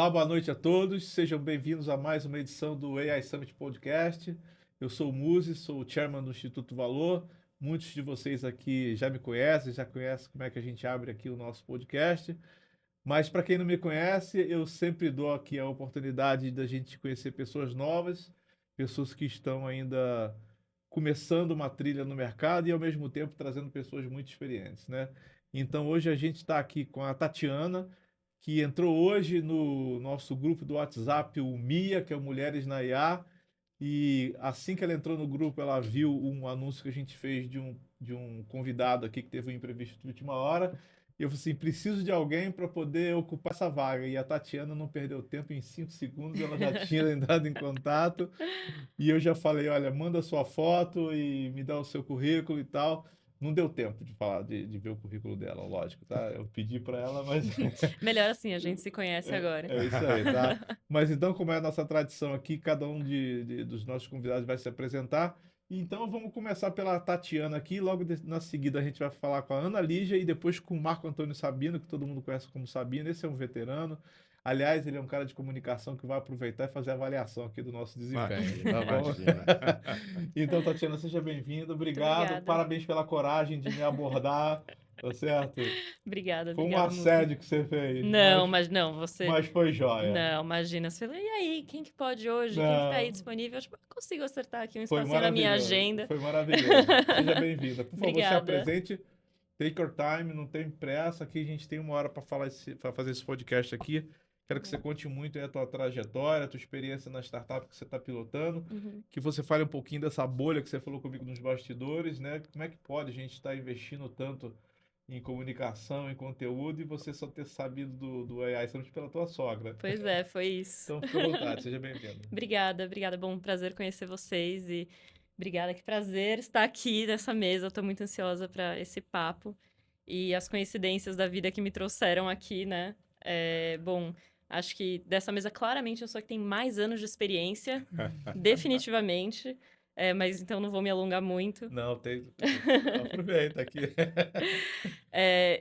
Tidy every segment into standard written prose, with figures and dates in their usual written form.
Olá, boa noite a todos. Sejam bem-vindos a mais uma edição do AI Summit Podcast. Eu sou o Muzi, sou o chairman do Instituto Valor. Muitos de vocês aqui já me conhecem, já conhecem como é que a gente abre aqui o nosso podcast. Mas para quem não me conhece, eu sempre dou aqui a oportunidade da gente conhecer pessoas novas, pessoas que estão ainda começando uma trilha no mercado e ao mesmo tempo trazendo pessoas muito experientes, né? Então hoje a gente está aqui com a Tatiana, que entrou hoje no nosso grupo do WhatsApp, o MIA, que é o Mulheres na IA, e assim que ela entrou no grupo, ela viu um anúncio que a gente fez de um convidado aqui que teve um imprevisto de última hora. E eu falei assim, preciso de alguém para poder ocupar essa vaga. E a Tatiana não perdeu tempo, em 5 segundos ela já tinha entrado em contato. E eu já falei, olha, manda sua foto e me dá o seu currículo e tal. Não deu tempo de falar, de ver o currículo dela, lógico, tá? Eu pedi para ela, mas Melhor assim, a gente se conhece agora. é isso aí, tá? Mas então, como é a nossa tradição aqui, cada um dos nossos convidados vai se apresentar. Então, vamos começar pela Tatiana aqui. Logo na seguida, a gente vai falar com a Ana Lígia e depois com o Marco Antônio Sabino, que todo mundo conhece como Sabino. Esse é um veterano. Aliás, ele é um cara de comunicação que vai aproveitar e fazer a avaliação aqui do nosso desempenho, Imagina, tá bom? imagina. Então, Tatiana, seja bem-vinda. Muito Obrigado. obrigada. Parabéns pela coragem de me abordar, tá certo? Obrigada, Foi um obrigada, Muzi. assédio que você fez, Não, mas não, você... mas foi jóia. Não, imagina. Você falou, e aí, quem que pode hoje? Quem que tá aí Não, disponível? Eu, tipo, consigo acertar aqui um foi espacinho na minha maravilhoso. agenda. Foi maravilhoso. Seja bem-vinda. Por favor, se Obrigada. apresente. Take your time, não tem pressa. Aqui a gente tem uma hora para falar para fazer esse podcast aqui. Quero que você conte muito aí a tua trajetória, a tua experiência na startup que você está pilotando, Uhum. que você fale um pouquinho dessa bolha que você falou comigo nos bastidores, né? Como é que pode a gente estar investindo tanto em comunicação, em conteúdo, e você só ter sabido do AI Summit pela tua sogra? Pois é, foi isso. Então, fica à vontade, seja bem-vindo. Obrigada, obrigada. Bom, prazer conhecer vocês e obrigada, que prazer estar aqui nessa mesa. Tô muito ansiosa para esse papo e as coincidências da vida que me trouxeram aqui, né? Bom, acho que dessa mesa claramente eu sou a que tem mais anos de experiência, definitivamente. Mas então não vou me alongar muito. Não, tem. Aproveita aqui.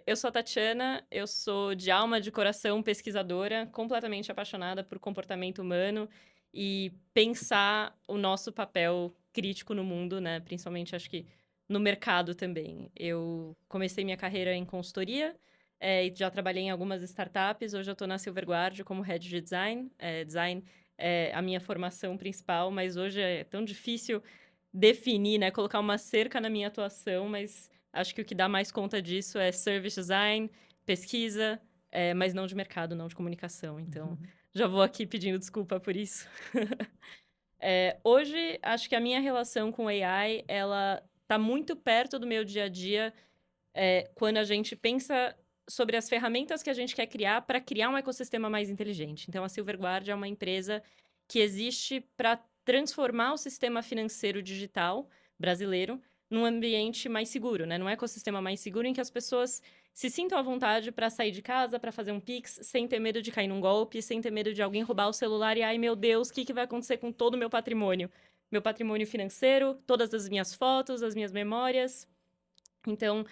Eu sou a Tatiana, eu sou de alma, de coração pesquisadora, completamente apaixonada por comportamento humano e pensar o nosso papel crítico no mundo, né? Principalmente, acho que no mercado também. Eu comecei minha carreira em consultoria, e já trabalhei em algumas startups. Hoje eu estou na Silverguard como Head de Design. Design é a minha formação principal, mas hoje é tão difícil definir, né? Colocar uma cerca na minha atuação, mas acho que o que dá mais conta disso é service design, pesquisa, mas não de mercado, não de comunicação. Então, já vou aqui pedindo desculpa por isso. Hoje, acho que a minha relação com AI, ela tá muito perto do meu dia a dia, quando a gente pensa sobre as ferramentas que a gente quer criar para criar um ecossistema mais inteligente. Então, a Silverguard é uma empresa que existe para transformar o sistema financeiro digital brasileiro num ambiente mais seguro, né? Num ecossistema mais seguro em que as pessoas se sintam à vontade para sair de casa, para fazer um Pix, sem ter medo de cair num golpe, sem ter medo de alguém roubar o celular e, ai meu Deus, o que vai acontecer com todo o meu patrimônio? Meu patrimônio financeiro, todas as minhas fotos, as minhas memórias. Então,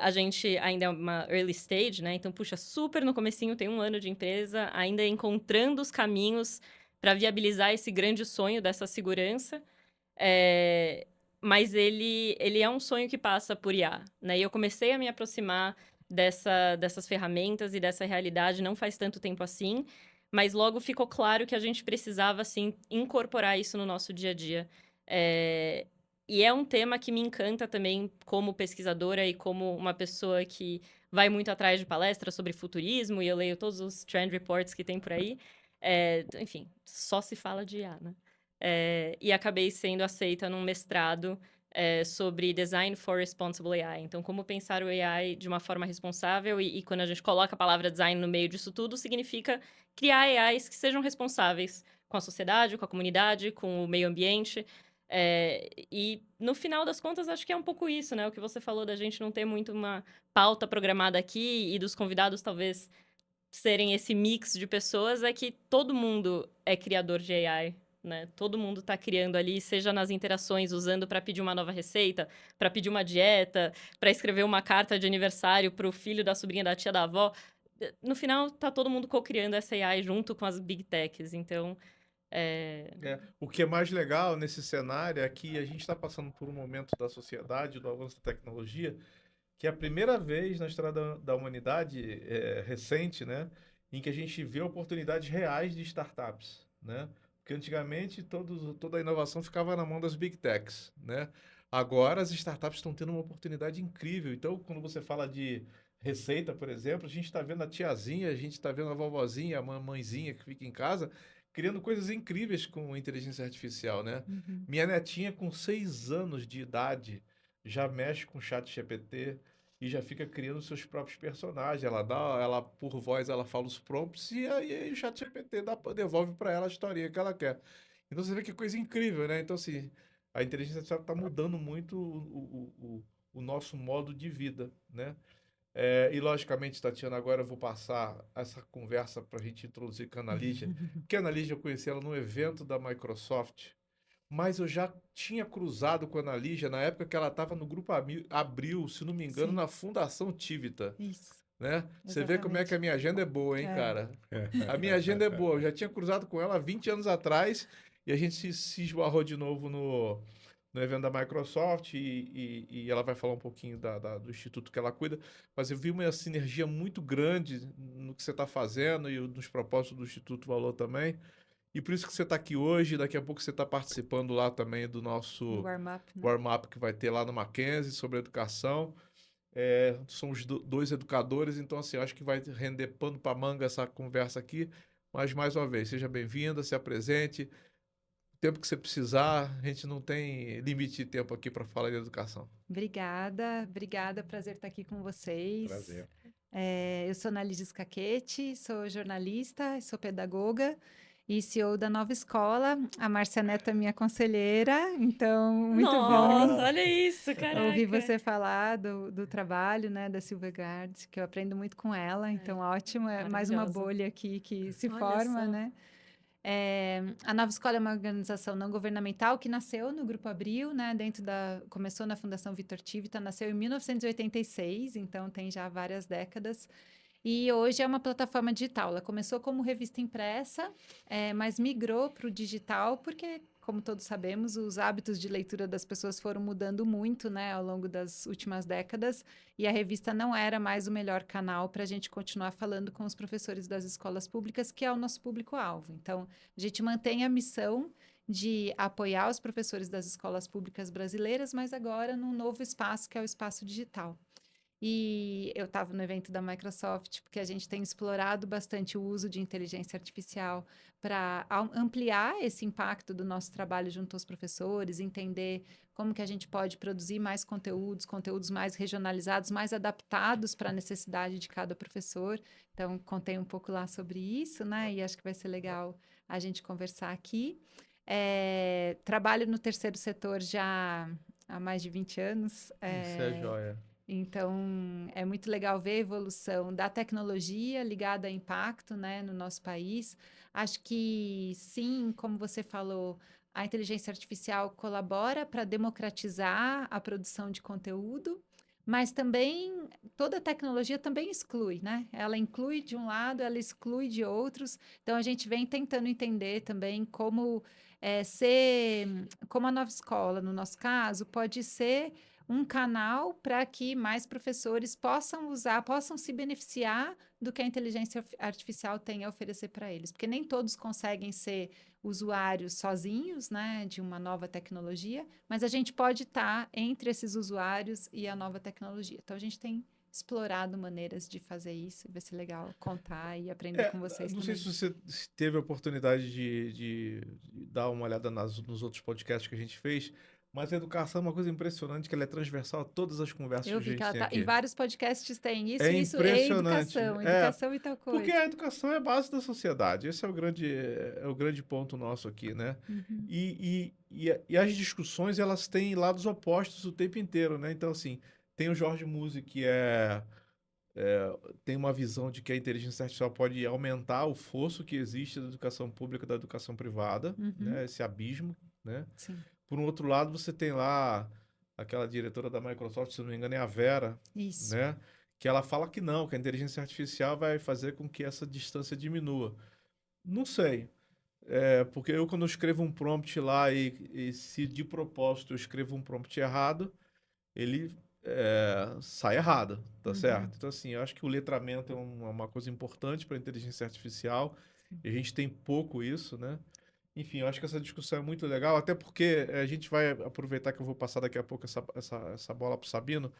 a gente ainda é uma early stage, né? Então, puxa, super no comecinho, tem 1 ano de empresa, ainda encontrando os caminhos para viabilizar esse grande sonho dessa segurança. Mas ele é um sonho que passa por IA, né? E eu comecei a me aproximar dessas ferramentas e dessa realidade não faz tanto tempo assim, mas logo ficou claro que a gente precisava, assim, incorporar isso no nosso dia a dia. E é um tema que me encanta também como pesquisadora e como uma pessoa que vai muito atrás de palestras sobre futurismo, e eu leio todos os trend reports que tem por aí. Enfim, só se fala de IA, né? E acabei sendo aceita num mestrado sobre Design for Responsible AI. Então, como pensar o AI de uma forma responsável, e quando a gente coloca a palavra design no meio disso tudo, significa criar AIs que sejam responsáveis com a sociedade, com a comunidade, com o meio ambiente. E, no final das contas, acho que é um pouco isso, né? O que você falou da gente não ter muito uma pauta programada aqui e dos convidados, talvez, serem esse mix de pessoas, é que todo mundo é criador de AI, né? Todo mundo está criando ali, seja nas interações, usando para pedir uma nova receita, para pedir uma dieta, para escrever uma carta de aniversário para o filho da sobrinha da tia da avó. no final, tá todo mundo co-criando essa AI junto com as Big Techs. Então, O que é mais legal nesse cenário é que a gente está passando por um momento da sociedade, do avanço da tecnologia, que é a primeira vez na história da humanidade recente, né, em que a gente vê oportunidades reais de startups, né? Porque antigamente toda a inovação ficava na mão das big techs, né? Agora as startups estão tendo uma oportunidade incrível. Então, quando você fala de receita, por exemplo, a gente está vendo a tiazinha, a gente está vendo a vovozinha, a mamãezinha que fica em casa, criando coisas incríveis com inteligência artificial, né? Uhum. Minha netinha com 6 anos de idade já mexe com o chat GPT e já fica criando seus próprios personagens. Ela por voz, ela fala os prompts e aí o chat GPT devolve para ela a historinha que ela quer. Então você vê que coisa incrível, né? Então, assim, a inteligência artificial está mudando muito o nosso modo de vida, né? E logicamente, Tatiana, agora eu vou passar essa conversa para a gente introduzir com a Ana Lígia, porque a Ana Lígia eu conheci ela num evento da Microsoft, mas eu já tinha cruzado com a Ana Lígia na época que ela estava no Grupo Abril, se não me engano, Sim, na Fundação Tivita, isso, né? Você vê como é que a exatamente. minha agenda é boa, hein, É. cara? A minha agenda é boa. Eu já tinha cruzado com ela há 20 anos atrás e a gente se esbarrou de novo no evento da Microsoft e ela vai falar um pouquinho do instituto que ela cuida, mas eu vi uma sinergia muito grande no que você está fazendo e nos propósitos do Instituto Valor também. E por isso que você está aqui hoje, daqui a pouco você está participando lá também do Do nosso warm-up, né? warm-up que vai ter lá no Mackenzie sobre educação. Somos dois educadores, então assim, eu acho que vai render pano para manga essa conversa aqui. Mas mais uma vez, seja bem-vinda, se apresente. O tempo que você precisar, a gente não tem limite de tempo aqui para falar de educação. Obrigada, prazer estar aqui com vocês. Prazer. Eu sou Analise Scachetti, sou jornalista, sou pedagoga e CEO da Nova Escola. A Márcia Neto é minha conselheira, então muito nossa, bom olha isso, ouvir caraca. você falar do trabalho, né, da Silvergard, que eu aprendo muito com ela, então ótimo, é mais uma Maravilhosa. bolha aqui que se Olha forma, só. né? A Nova Escola é uma organização não governamental que nasceu no Grupo Abril, né? Começou na Fundação Vitor Tivita, nasceu em 1986, então tem já várias décadas. E hoje é uma plataforma digital. Ela começou como revista impressa, mas migrou para o digital porque, como todos sabemos, os hábitos de leitura das pessoas foram mudando muito, né, ao longo das últimas décadas. E a revista não era mais o melhor canal para a gente continuar falando com os professores das escolas públicas, que é o nosso público-alvo. Então, a gente mantém a missão de apoiar os professores das escolas públicas brasileiras, mas agora num novo espaço, que é o espaço digital. E eu estava no evento da Microsoft, porque a gente tem explorado bastante o uso de inteligência artificial para ampliar esse impacto do nosso trabalho junto aos professores, entender como que a gente pode produzir mais conteúdos mais regionalizados, mais adaptados para a necessidade de cada professor. Então, contei um pouco lá sobre isso, né? E acho que vai ser legal a gente conversar aqui. Trabalho no terceiro setor já há mais de 20 anos. Isso é joia. Então, é muito legal ver a evolução da tecnologia ligada a impacto, né, no nosso país. Acho que sim, como você falou, a inteligência artificial colabora para democratizar a produção de conteúdo, mas também toda tecnologia também exclui, né? Ela inclui de um lado, ela exclui de outros. Então, a gente vem tentando entender também como a nova escola, no nosso caso, pode ser um canal para que mais professores possam usar, possam se beneficiar do que a inteligência artificial tem a oferecer para eles, porque nem todos conseguem ser usuários sozinhos, né, de uma nova tecnologia, mas a gente pode estar entre esses usuários e a nova tecnologia. Então a gente tem explorado maneiras de fazer isso, vai ser legal contar e aprender com vocês Não sei também. se você teve a oportunidade de dar uma olhada nos outros podcasts que a gente fez, mas a educação é uma coisa impressionante, que ela é transversal a todas as conversas Eu que a vi que gente ela tem tá, em aqui. vários podcasts tem É isso é impressionante. educação e tal Porque coisa. a educação é a base da sociedade. Esse é o grande ponto nosso aqui, né? Uhum. E as discussões, elas têm lados opostos o tempo inteiro, né? Então, assim, tem o Jorge Musi, que tem uma visão de que a inteligência artificial pode aumentar o fosso que existe da educação pública e da educação privada, Uhum. né? Esse abismo, né? Sim, Por um outro lado, você tem lá aquela diretora da Microsoft, se não me engano, é a Vera, isso. né? que ela fala que não, que a inteligência artificial vai fazer com que essa distância diminua. Não sei. Porque eu, quando eu escrevo um prompt lá e se de propósito eu escrevo um prompt errado, ele sai errado, tá certo? Então, assim, eu acho que o letramento é uma coisa importante para a inteligência artificial e a gente tem pouco isso, né? Enfim, eu acho que essa discussão é muito legal, até porque a gente vai aproveitar que eu vou passar daqui a pouco essa bola para o Sabino,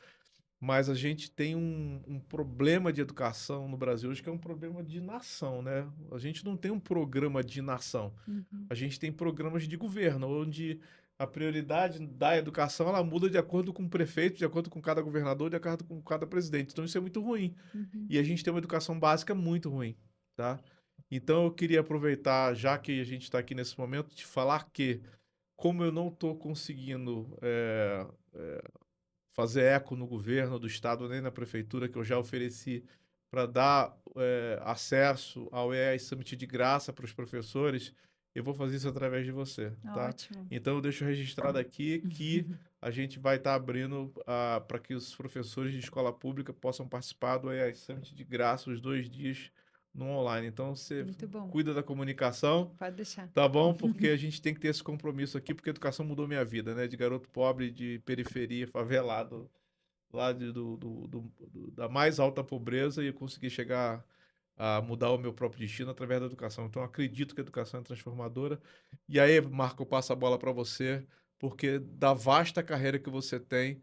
mas a gente tem um problema de educação no Brasil hoje que é um problema de nação, né? A gente não tem um programa de nação. A gente tem programas de governo, onde a prioridade da educação ela muda de acordo com o prefeito, de acordo com cada governador, de acordo com cada presidente. Então isso é muito ruim. E a gente tem uma educação básica muito ruim, tá? Então eu queria aproveitar, já que a gente está aqui nesse momento, de falar que, como eu não estou conseguindo fazer eco no governo do estado nem na prefeitura, que eu já ofereci para dar acesso ao AI Summit de graça para os professores, eu vou fazer isso através de você, tá? Ótimo. Então eu deixo registrado aqui que a gente vai estar abrindo para que os professores de escola pública possam participar do AI Summit de graça os 2 dias no online. Então você Muito bom. cuida da comunicação, Pode deixar. tá bom? Porque a gente tem que ter esse compromisso aqui, porque a educação mudou minha vida, né? De garoto pobre, de periferia, favelado, lá da mais alta pobreza, e eu consegui chegar a mudar o meu próprio destino através da educação. Então, eu acredito que a educação é transformadora. E aí, Marco, eu passo a bola para você, porque da vasta carreira que você tem,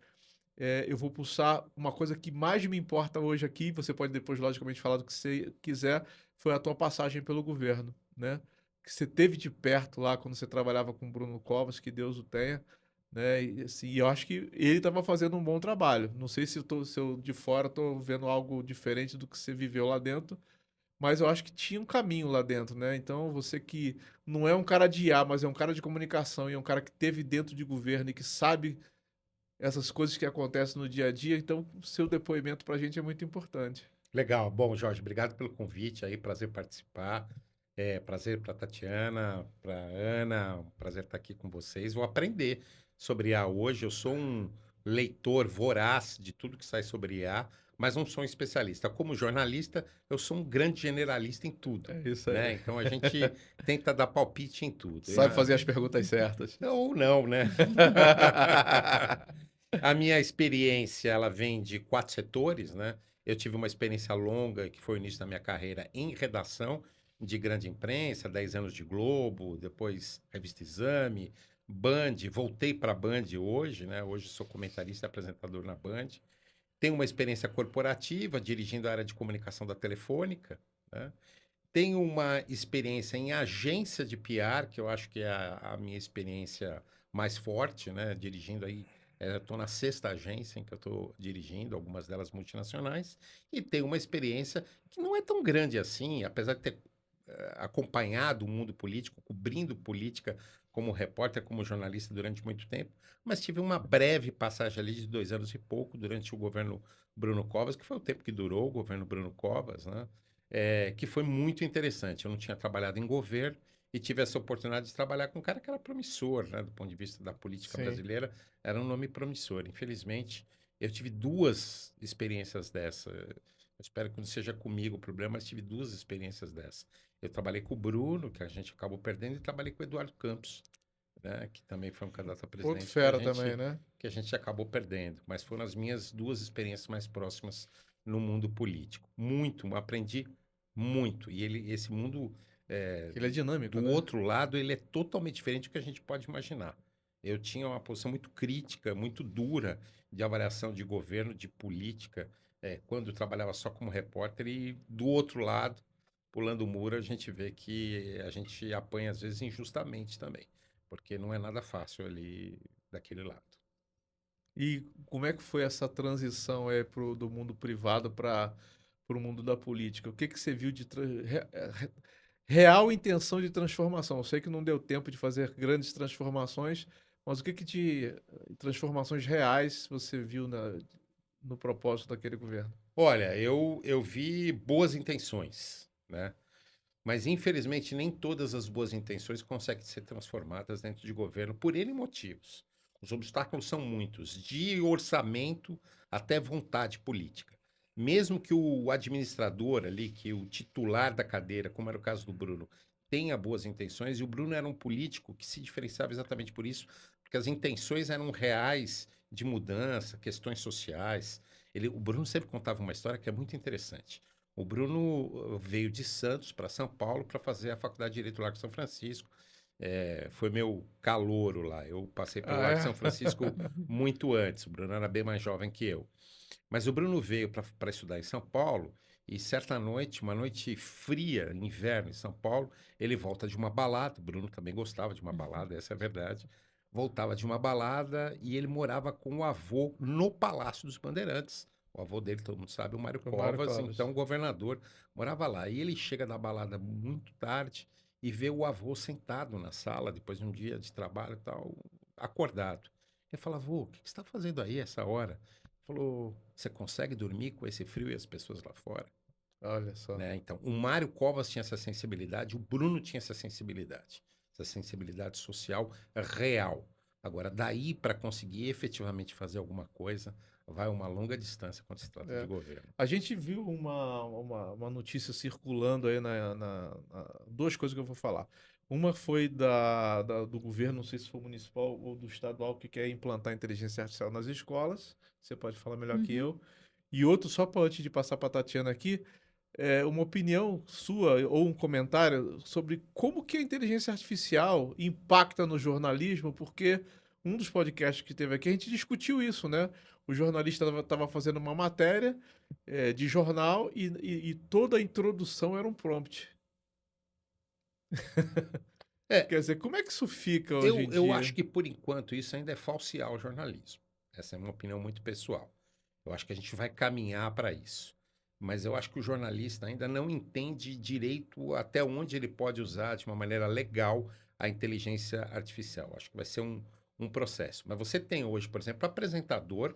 eu vou pulsar uma coisa que mais me importa hoje aqui, você pode depois, logicamente, falar do que você quiser, foi a tua passagem pelo governo, né? Que você teve de perto lá quando você trabalhava com o Bruno Covas, que Deus o tenha, né? E assim, eu acho que ele estava fazendo um bom trabalho. Não sei se eu de fora estou vendo algo diferente do que você viveu lá dentro, mas eu acho que tinha um caminho lá dentro, né? Então, você que não é um cara de IA, mas é um cara de comunicação e é um cara que teve dentro de governo e que sabe essas coisas que acontecem no dia a dia, então seu depoimento para a gente é muito importante. Legal. Bom, Jorge, obrigado pelo convite aí, prazer participar. Prazer para Tatiana, para Ana, um prazer estar aqui com vocês. Vou aprender sobre IA hoje. Eu sou um leitor voraz de tudo que sai sobre IA, mas não sou um especialista. Como jornalista, eu sou um grande generalista em tudo, É isso né? aí. Então a gente tenta dar palpite em tudo. Sabe fazer as perguntas certas. Ou não, né? A minha experiência, ela vem de 4 setores, né? Eu tive uma experiência longa, que foi o início da minha carreira em redação de grande imprensa, 10 anos de Globo, depois Revista Exame, Band, voltei para a Band hoje, né? Hoje sou comentarista e apresentador na Band. Tenho uma experiência corporativa, dirigindo a área de comunicação da Telefônica, né? Tenho uma experiência em agência de PR, que eu acho que é a minha experiência mais forte, né? Dirigindo aí, estou na 6ª agência em que eu estou dirigindo, algumas delas multinacionais, e tenho uma experiência que não é tão grande assim, apesar de ter acompanhado o mundo político, cobrindo política como repórter, como jornalista durante muito tempo, mas tive uma breve passagem ali de 2 anos e pouco durante o governo Bruno Covas, que foi o tempo que durou o governo Bruno Covas, né? Que foi muito interessante. Eu não tinha trabalhado em governo e tive essa oportunidade de trabalhar com um cara que era promissor, né? Do ponto de vista da política Sim. brasileira, era um nome promissor. Infelizmente, eu tive 2 experiências dessa. Eu espero que não seja comigo o problema, mas tive 2 experiências dessa. Eu trabalhei com o Bruno, que a gente acabou perdendo, e trabalhei com o Eduardo Campos, né? Que também foi um candidato a presidente. Outro fera também, né? Que a gente acabou perdendo. Mas foram as minhas 2 experiências mais próximas no mundo político. Muito, aprendi muito. E esse mundo Ele é dinâmico, do né? outro lado, ele é totalmente diferente do que a gente pode imaginar. Eu tinha uma posição muito crítica, muito dura de avaliação de governo, de política, quando eu trabalhava só como repórter. E do outro lado, pulando o muro, a gente vê que a gente apanha às vezes injustamente também, porque não é nada fácil ali daquele lado. E como é que foi essa transição do mundo privado para o mundo da política? O que você viu de real intenção de transformação? Eu sei que não deu tempo de fazer grandes transformações, mas o que de transformações reais você viu no propósito daquele governo? Olha, eu vi boas intenções, né? Mas, infelizmente, nem todas as boas intenções conseguem ser transformadas dentro de governo por N motivos. Os obstáculos são muitos, de orçamento até vontade política. mesmo que o administrador ali, que o titular da cadeira, como era o caso do Bruno, tenha boas intenções, e o Bruno era um político que se diferenciava exatamente por isso, porque as intenções eram reais de mudança, questões sociais. O Bruno sempre contava uma história que é muito interessante. O Bruno veio de Santos para São Paulo para fazer a faculdade de Direito lá com São Francisco. Foi meu calouro lá. Eu passei pelo Ah, Largo é? de São Francisco muito antes. O Bruno era bem mais jovem que eu. Mas o Bruno veio para estudar em São Paulo e certa noite, uma noite fria, inverno em São Paulo, ele volta de uma balada. O Bruno também gostava de uma balada, essa é a verdade. Voltava de uma balada e ele morava com o avô no Palácio dos Bandeirantes. O avô dele, todo mundo sabe, o Mário O Mário Covas, Covas. então governador, morava lá. E ele chega da balada muito tarde e vê o avô sentado na sala, depois de um dia de trabalho e tal, acordado. Ele fala, avô, o que você está fazendo aí essa hora? Falou, você consegue dormir com esse frio e as pessoas lá fora? Olha só. Né? Então, o Mário Covas tinha essa sensibilidade, o Bruno tinha essa sensibilidade social real. Agora, daí para conseguir efetivamente fazer alguma coisa, vai uma longa distância quando se trata de É. governo. A gente viu uma notícia circulando aí duas coisas que eu vou falar. Uma foi do governo, não sei se foi municipal ou do estadual, que quer implantar inteligência artificial nas escolas. Você pode falar melhor que Uhum. eu. E outro, só para antes de passar para a Tatiana aqui, uma opinião sua ou um comentário sobre como que a inteligência artificial impacta no jornalismo, porque um dos podcasts que teve aqui, a gente discutiu isso, né? O jornalista estava fazendo uma matéria de jornal e toda a introdução era um prompt. É, Quer dizer, como é que isso fica hoje eu, em eu acho dia? que por enquanto isso ainda é falsear o jornalismo. Essa é uma opinião muito pessoal. Eu acho que a gente vai caminhar para isso. Mas eu acho que o jornalista ainda não entende direito até onde ele pode usar de uma maneira legal a inteligência artificial. Acho que vai ser um processo. Mas você tem hoje, por exemplo, apresentador,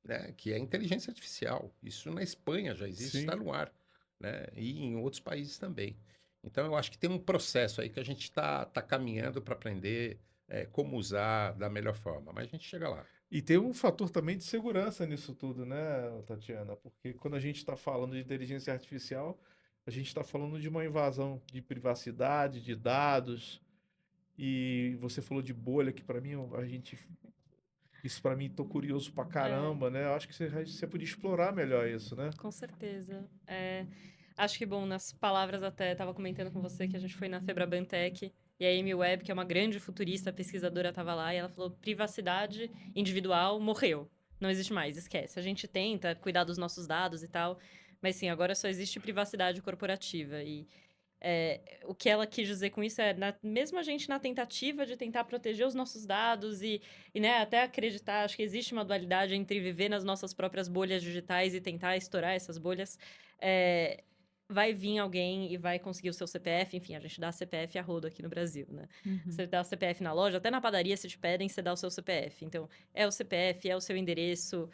né, que é inteligência artificial. Isso na Espanha já existe, está Sim. no ar, né, e em outros países também. Então eu acho que tem um processo aí que a gente está caminhando para aprender como usar da melhor forma. Mas a gente chega lá. E tem um fator também de segurança nisso tudo, né, Tatiana? Porque quando a gente está falando de inteligência artificial, a gente está falando de uma invasão de privacidade, de dados. E você falou de bolha, que para mim, isso para mim, tô curioso pra É, caramba, né? Eu acho que você podia explorar melhor isso, né? com certeza. Acho que, bom, nas palavras até, estava comentando com você que a gente foi na Febraban Tech e a Amy Webb, que é uma grande futurista, pesquisadora, estava lá e ela falou: privacidade individual morreu. Não existe mais, esquece. A gente tenta cuidar dos nossos dados e tal, mas sim, agora só existe privacidade corporativa. E o que ela quis dizer com isso é, mesmo a gente na tentativa de tentar proteger os nossos dados e né, até acreditar, acho que existe uma dualidade entre viver nas nossas próprias bolhas digitais e tentar estourar essas bolhas, vai vir alguém e vai conseguir o seu CPF, enfim, a gente dá CPF a rodo aqui no Brasil, né? Uhum. Você dá o CPF na loja, até na padaria se te pedem, você dá o seu CPF. Então, é o CPF, é o seu endereço,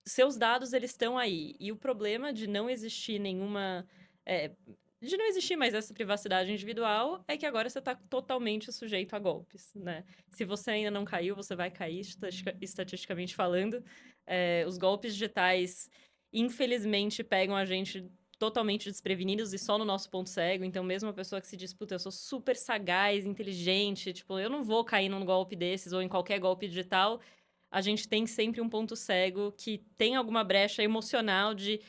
seus dados, eles estão aí. E o problema de não existir nenhuma... de não existir mais essa privacidade individual é que agora você está totalmente sujeito a golpes, né? Se você ainda não caiu, você vai cair, estatisticamente falando. Os golpes digitais, infelizmente, pegam a gente totalmente desprevenidos e só no nosso ponto cego. Então, mesmo a pessoa que se disputa, eu sou super sagaz, inteligente, tipo, eu não vou cair num golpe desses ou em qualquer golpe digital. A gente tem sempre um ponto cego que tem alguma brecha emocional de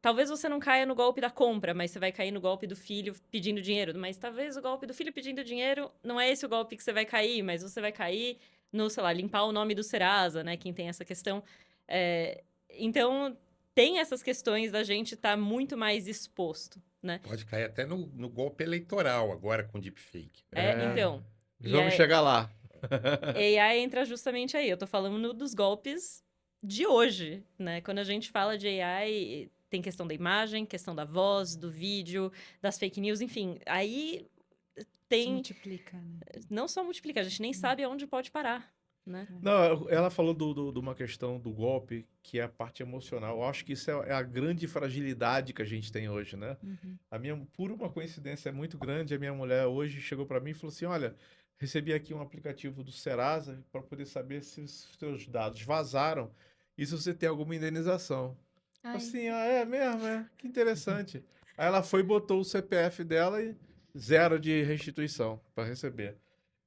talvez você não caia no golpe da compra, mas você vai cair no golpe do filho pedindo dinheiro. Mas talvez o golpe do filho pedindo dinheiro não é esse o golpe que você vai cair, mas você vai cair no, sei lá, limpar o nome do Serasa, né? Quem tem essa questão. Então, tem essas questões da gente estar muito mais exposto, né? Pode cair até no golpe eleitoral agora com deepfake. Então. Vamos chegar lá. AI entra justamente aí. Eu tô falando dos golpes de hoje, né? Quando a gente fala de AI, tem questão da imagem, questão da voz, do vídeo, das fake news, enfim. Aí Se tem... multiplica, né? Não só multiplica, a gente nem sabe aonde pode parar, né? Não, ela falou de uma questão do golpe, que é a parte emocional. Eu acho que isso é a grande fragilidade que a gente tem hoje, né? Uhum. Por uma coincidência muito grande, a minha mulher hoje chegou para mim e falou assim: Olha, recebi aqui um aplicativo do Serasa para poder saber se os seus dados vazaram. e se você tem alguma indenização. Ai, Assim, é mesmo, é? Que interessante. Aí ela foi e botou o CPF dela e 0 de restituição para receber.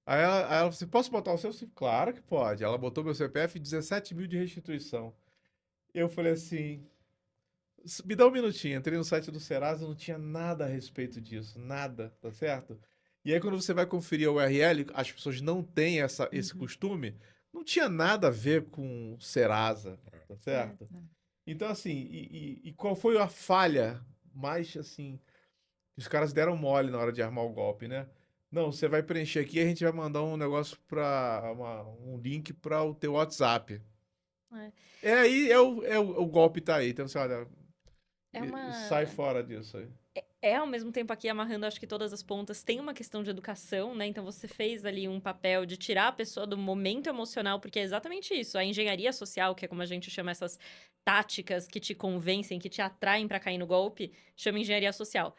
Aí ela falou assim, posso botar o seu? Eu disse, claro que pode. Ela botou meu CPF e 17 mil de restituição. Eu falei assim, me dá um minutinho. Entrei no site do Serasa, não tinha nada a respeito disso. Nada, tá certo? E aí quando você vai conferir a URL, as pessoas não têm esse costume. Não tinha nada a ver com Serasa, tá certo? Então, assim, e qual foi a falha mais, assim, que os caras deram mole na hora de armar o golpe, né? Não, você vai preencher aqui e a gente vai mandar um negócio um link para o teu WhatsApp. é. É aí, o golpe tá aí. Então, você olha, É sai uma. fora disso aí. Ao mesmo tempo aqui amarrando, acho que todas as pontas, tem uma questão de educação, né? Então você fez ali um papel de tirar a pessoa do momento emocional, porque é exatamente isso. A engenharia social, que é como a gente chama essas táticas que te convencem, que te atraem para cair no golpe, chama engenharia social.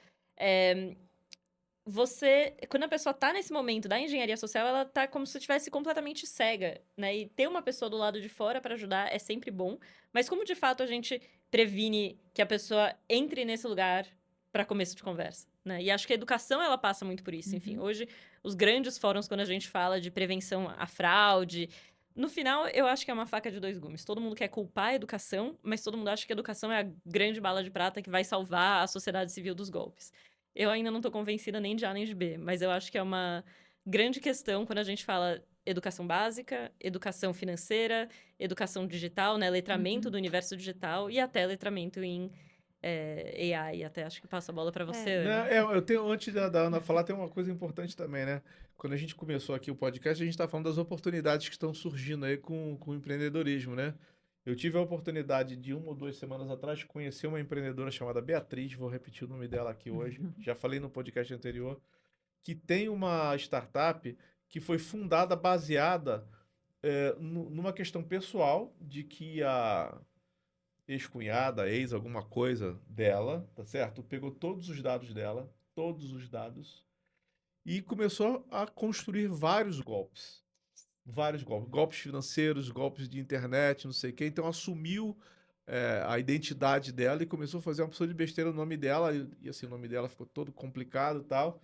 Quando a pessoa tá nesse momento da engenharia social, ela tá como se estivesse completamente cega, né? E ter uma pessoa do lado de fora para ajudar é sempre bom, mas como de fato a gente previne que a pessoa entre nesse lugar para começo de conversa, né? E acho que a educação ela passa muito por isso. Enfim, hoje os grandes fóruns quando a gente fala de prevenção à fraude, no final eu acho que é uma faca de dois gumes. Todo mundo quer culpar a educação, mas todo mundo acha que a educação é a grande bala de prata que vai salvar a sociedade civil dos golpes. Eu ainda não tô convencida nem de A nem de B, mas eu acho que é uma grande questão quando a gente fala educação básica, educação financeira, educação digital, né? Letramento do universo digital e até letramento em AI. Até acho que passo a bola para você, Não, Ana. eu tenho, antes da Ana falar, tem uma coisa importante também, né? Quando a gente começou aqui o podcast, a gente está falando das oportunidades que estão surgindo aí com o empreendedorismo, né? Eu tive a oportunidade de 1 ou 2 semanas atrás de conhecer uma empreendedora chamada Beatriz, vou repetir o nome dela aqui hoje, já falei no podcast anterior, que tem uma startup que foi fundada baseada numa questão pessoal de que a ex-cunhada, ex alguma coisa dela, tá certo? Pegou todos os dados dela, todos os dados, e começou a construir vários golpes. Vários golpes. Golpes financeiros, golpes de internet, não sei o quê. Então assumiu a identidade dela e começou a fazer uma pessoa de besteira no nome dela, e assim, o nome dela ficou todo complicado e tal.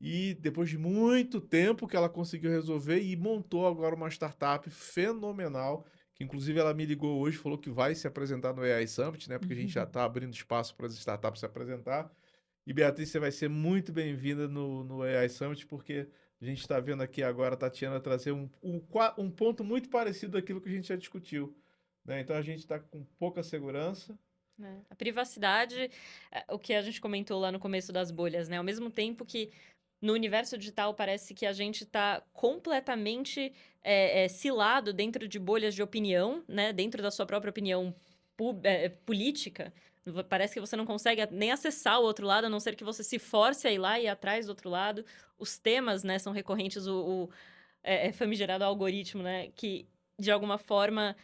E depois de muito tempo que ela conseguiu resolver e montou agora uma startup fenomenal, que inclusive ela me ligou hoje, falou que vai se apresentar no AI Summit, né? Porque a gente já está abrindo espaço para as startups se apresentar. E Beatriz, você vai ser muito bem-vinda no AI Summit, porque a gente está vendo aqui agora a Tatiana trazer um ponto muito parecido daquilo que a gente já discutiu, né? Então a gente está com pouca segurança. A privacidade, o que a gente comentou lá no começo das bolhas, né? Ao mesmo tempo que no universo digital parece que a gente está completamente cilado dentro de bolhas de opinião, né? Dentro da sua própria opinião política. Parece que você não consegue nem acessar o outro lado, a não ser que você se force a ir lá e ir atrás do outro lado. Os temas, né, são recorrentes, famigerado algoritmo, né? Que, de alguma forma,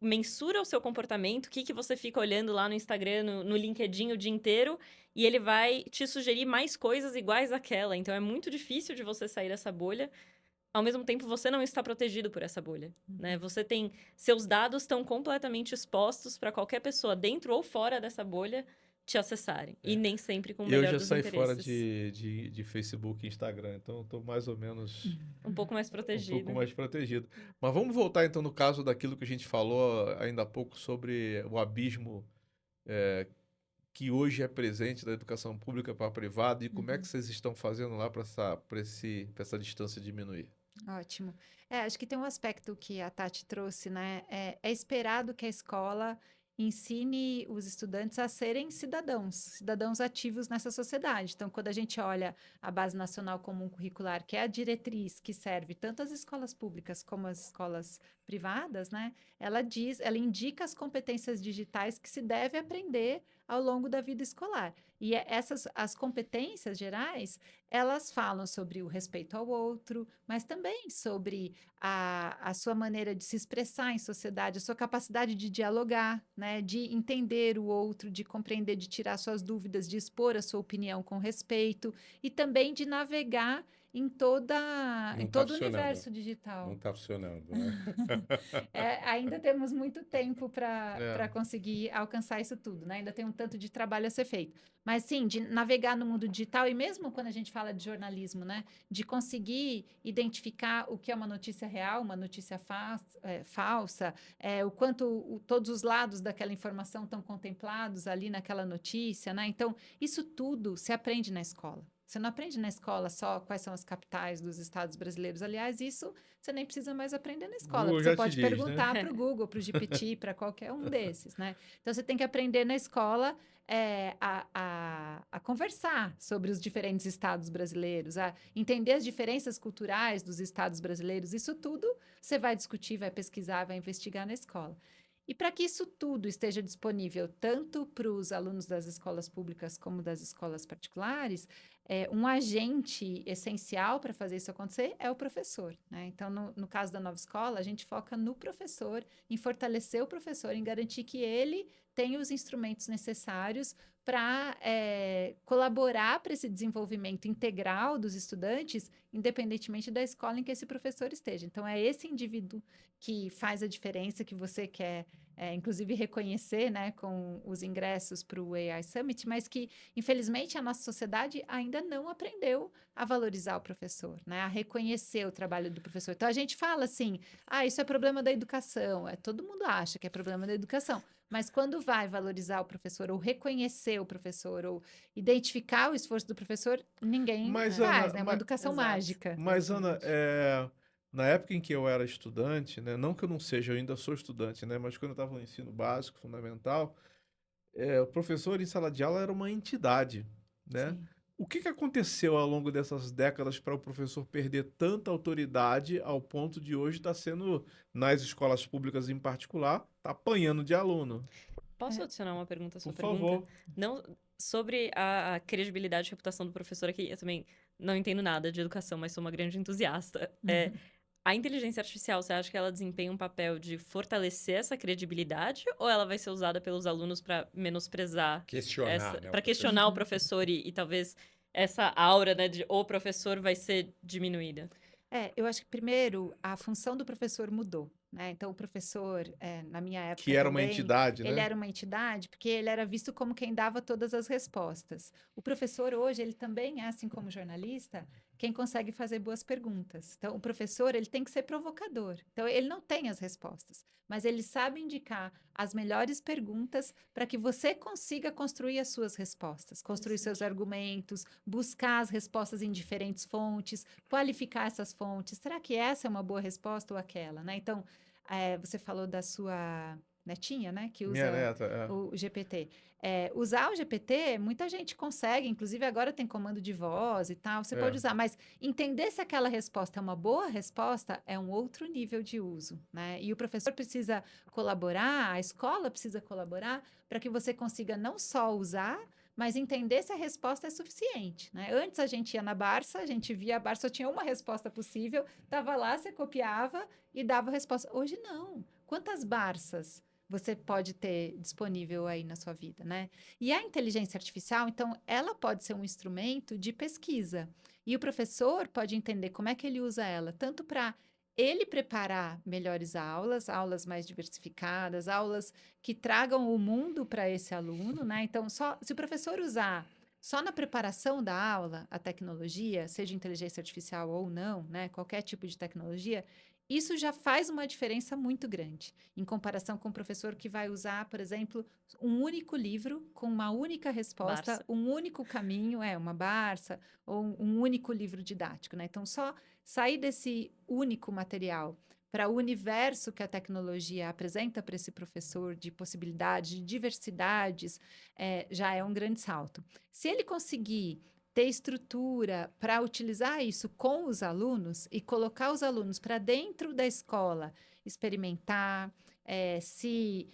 mensura o seu comportamento, o que você fica olhando lá no Instagram, no LinkedIn o dia inteiro, e ele vai te sugerir mais coisas iguais àquela. Então, é muito difícil de você sair dessa bolha. Ao mesmo tempo, você não está protegido por essa bolha, né? Seus dados estão completamente expostos para qualquer pessoa, dentro ou fora dessa bolha, te acessarem. E nem sempre com o Eu melhor já dos saí fora interesses. de Facebook e Instagram, então estou mais ou menos Um pouco mais um pouco protegido. mais protegido. Mas vamos voltar então no caso daquilo que a gente falou ainda há pouco sobre o abismo que hoje é presente da educação pública para a privada e como é que vocês estão fazendo lá para essa distância diminuir? Ótimo. Acho que tem um aspecto que a Tati trouxe, né? É esperado que a escola ensine os estudantes a serem cidadãos ativos nessa sociedade. Então, quando a gente olha a Base Nacional Comum Curricular, que é a diretriz que serve tanto as escolas públicas como as escolas privadas, né? Ela indica as competências digitais que se deve aprender ao longo da vida escolar. E as competências gerais, elas falam sobre o respeito ao outro, mas também sobre a sua maneira de se expressar em sociedade, a sua capacidade de dialogar, né, de entender o outro, de compreender, de tirar suas dúvidas, de expor a sua opinião com respeito e também de navegar em Não em tá todo o funcionando. universo digital. Não está funcionando, né? Ainda temos muito tempo para É. conseguir alcançar isso tudo, né? Ainda tem um tanto de trabalho a ser feito. Mas sim, de navegar no mundo digital, e mesmo quando a gente fala de jornalismo, né? De conseguir identificar o que é uma notícia real, uma notícia falsa, o quanto todos os lados daquela informação estão contemplados ali naquela notícia, né? Então, isso tudo se aprende na escola. Você não aprende na escola só quais são as capitais dos estados brasileiros. Aliás, isso você nem precisa mais aprender na escola, Google porque já você te pode diz, né? perguntar para o Google, para o GPT, para qualquer um desses, né? Então, você tem que aprender na escola a conversar sobre os diferentes estados brasileiros, a entender as diferenças culturais dos estados brasileiros. Isso tudo você vai discutir, vai pesquisar, vai investigar na escola. E para que isso tudo esteja disponível tanto para os alunos das escolas públicas como das escolas particulares, um agente essencial para fazer isso acontecer é o professor, né? Então, no caso da Nova Escola, a gente foca no professor, em fortalecer o professor, em garantir que ele tenha os instrumentos necessários para colaborar para esse desenvolvimento integral dos estudantes, independentemente da escola em que esse professor esteja. Então, é esse indivíduo que faz a diferença que você quer, inclusive, reconhecer, né, com os ingressos para o AI Summit, mas que, infelizmente, a nossa sociedade ainda não aprendeu a valorizar o professor, né, a reconhecer o trabalho do professor. Então, a gente fala assim, isso é problema da educação, todo mundo acha que é problema da educação, mas quando vai valorizar o professor, ou reconhecer o professor, ou identificar o esforço do professor, ninguém Mas, faz, Ana, né, uma educação Exato. mágica. Mas, Ana, Exatamente. na época em que eu era estudante, né, não que eu não seja, eu ainda sou estudante, né, mas quando eu estava no ensino básico, fundamental, o professor em sala de aula era uma entidade, né? Sim. O que que aconteceu ao longo dessas décadas para o professor perder tanta autoridade ao ponto de hoje estar sendo, nas escolas públicas em particular, tá apanhando de aluno? Posso É, adicionar uma pergunta à Por sua pergunta? favor. Não sobre a credibilidade e reputação do professor aqui, eu também não entendo nada de educação, mas sou uma grande entusiasta. A inteligência artificial, você acha que ela desempenha um papel de fortalecer essa credibilidade ou ela vai ser usada pelos alunos para menosprezar Questionar, né, o para professor. questionar o professor e talvez essa aura, né, de o professor vai ser diminuída? Eu acho que primeiro a função do professor mudou, né? Então, o professor, na minha Que época era uma também, entidade, ele né? era uma entidade porque ele era visto como quem dava todas as respostas. O professor hoje, ele também é, assim como jornalista, quem consegue fazer boas perguntas. Então, o professor, ele tem que ser provocador. Então, ele não tem as respostas, mas ele sabe indicar as melhores perguntas para que você consiga construir as suas respostas, construir seus argumentos, buscar as respostas em diferentes fontes, qualificar essas fontes. Será que essa é uma boa resposta ou aquela, né? Então, você falou da sua netinha, né, que Minha usa neta, o GPT. Usar o GPT, muita gente consegue, inclusive agora tem comando de voz e tal, você pode é. usar, mas entender se aquela resposta é uma boa resposta é um outro nível de uso, né? E o professor precisa colaborar, a escola precisa colaborar para que você consiga não só usar, mas entender se a resposta é suficiente, né? Antes a gente ia na Barça, a gente via a Barça, só tinha uma resposta possível, estava lá, você copiava e dava a resposta. Hoje não. Quantas Barças você pode ter disponível aí na sua vida, né? E a inteligência artificial, então, ela pode ser um instrumento de pesquisa. E o professor pode entender como é que ele usa ela, tanto para ele preparar melhores aulas, aulas mais diversificadas, aulas que tragam o mundo para esse aluno, né? Então, se o professor usar só na preparação da aula a tecnologia, seja inteligência artificial ou não, né? Qualquer tipo de tecnologia, isso já faz uma diferença muito grande, em comparação com o professor que vai usar, por exemplo, um único livro com uma única resposta, Barça. um único caminho, uma Barça, ou um único livro didático, né? Então, só sair desse único material para o universo que a tecnologia apresenta para esse professor de possibilidades, de diversidades, já é um grande salto. Se ele conseguir ter estrutura para utilizar isso com os alunos e colocar os alunos para dentro da escola, experimentar, se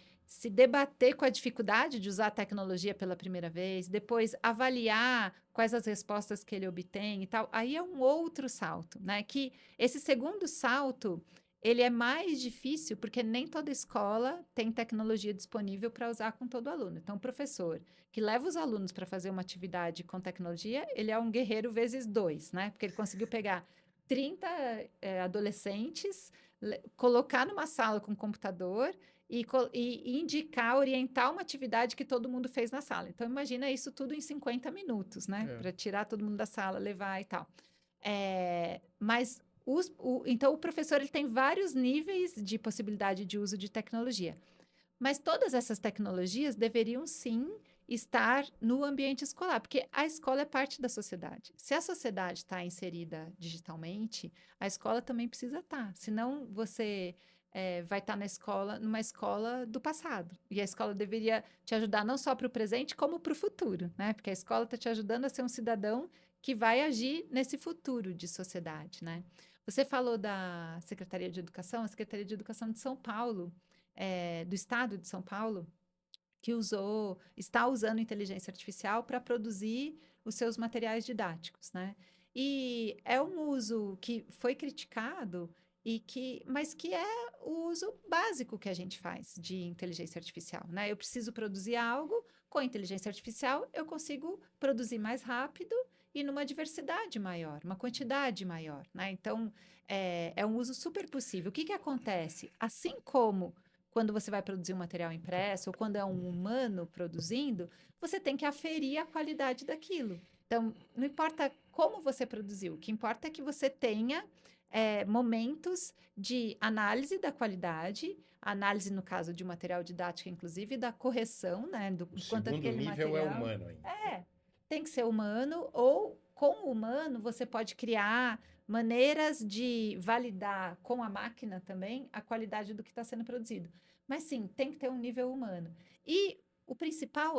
debater com a dificuldade de usar a tecnologia pela primeira vez, depois avaliar quais as respostas que ele obtém e tal, aí é um outro salto, né? Que esse segundo salto, ele é mais difícil porque nem toda escola tem tecnologia disponível para usar com todo aluno. Então, o professor que leva os alunos para fazer uma atividade com tecnologia, ele é um guerreiro vezes 2, né? Porque ele conseguiu pegar 30 adolescentes, colocar numa sala com computador e indicar, orientar uma atividade que todo mundo fez na sala. Então, imagina isso tudo em 50 minutos, né? Para tirar todo mundo da sala, levar e tal. Mas então, o professor ele tem vários níveis de possibilidade de uso de tecnologia. Mas todas essas tecnologias deveriam, sim, estar no ambiente escolar, porque a escola é parte da sociedade. Se a sociedade está inserida digitalmente, a escola também precisa estar. Senão, você vai estar numa escola do passado. E a escola deveria te ajudar não só para o presente, como para o futuro, né? Porque a escola está te ajudando a ser um cidadão que vai agir nesse futuro de sociedade, né? Você falou da Secretaria de Educação, a Secretaria de Educação de São Paulo, do Estado de São Paulo, que está usando inteligência artificial para produzir os seus materiais didáticos, né? E é um uso que foi criticado, mas que é o uso básico que a gente faz de inteligência artificial, né? Eu preciso produzir algo, com inteligência artificial eu consigo produzir mais rápido e numa diversidade maior, uma quantidade maior, né? Então, é um uso super possível. O que acontece? Assim como quando você vai produzir um material impresso ou quando é um humano produzindo, você tem que aferir a qualidade daquilo. Então, não importa como você produziu, o que importa é que você tenha momentos de análise da qualidade, análise, no caso de material didático, inclusive, da correção, né? Do quanto aquele material... O segundo nível é humano ainda. Tem que ser humano, ou com o humano você pode criar maneiras de validar com a máquina também a qualidade do que está sendo produzido. Mas sim, tem que ter um nível humano. E o principal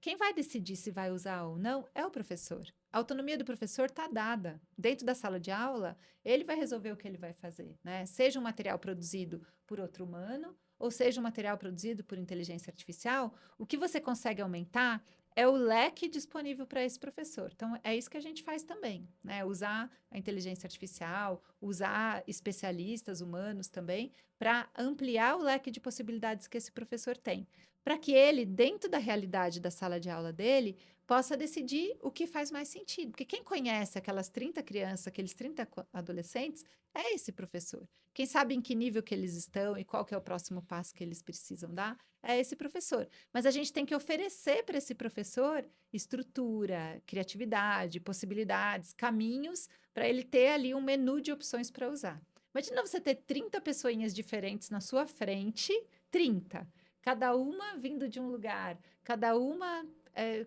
quem vai decidir se vai usar ou não é o professor. A autonomia do professor está dada. Dentro da sala de aula, ele vai resolver o que ele vai fazer, né? Seja um material produzido por outro humano, ou seja um material produzido por inteligência artificial, o que você consegue aumentar é o leque disponível para esse professor. Então, é isso que a gente faz também, né? Usar a inteligência artificial, usar especialistas humanos também, para ampliar o leque de possibilidades que esse professor tem. Para que ele, dentro da realidade da sala de aula dele, possa decidir o que faz mais sentido. Porque quem conhece aquelas 30 crianças, aqueles 30 adolescentes, é esse professor. Quem sabe em que nível que eles estão e qual que é o próximo passo que eles precisam dar, é esse professor. Mas a gente tem que oferecer para esse professor estrutura, criatividade, possibilidades, caminhos, para ele ter ali um menu de opções para usar. Imagina você ter 30 pessoinhas diferentes na sua frente, 30. Cada uma vindo de um lugar, cada uma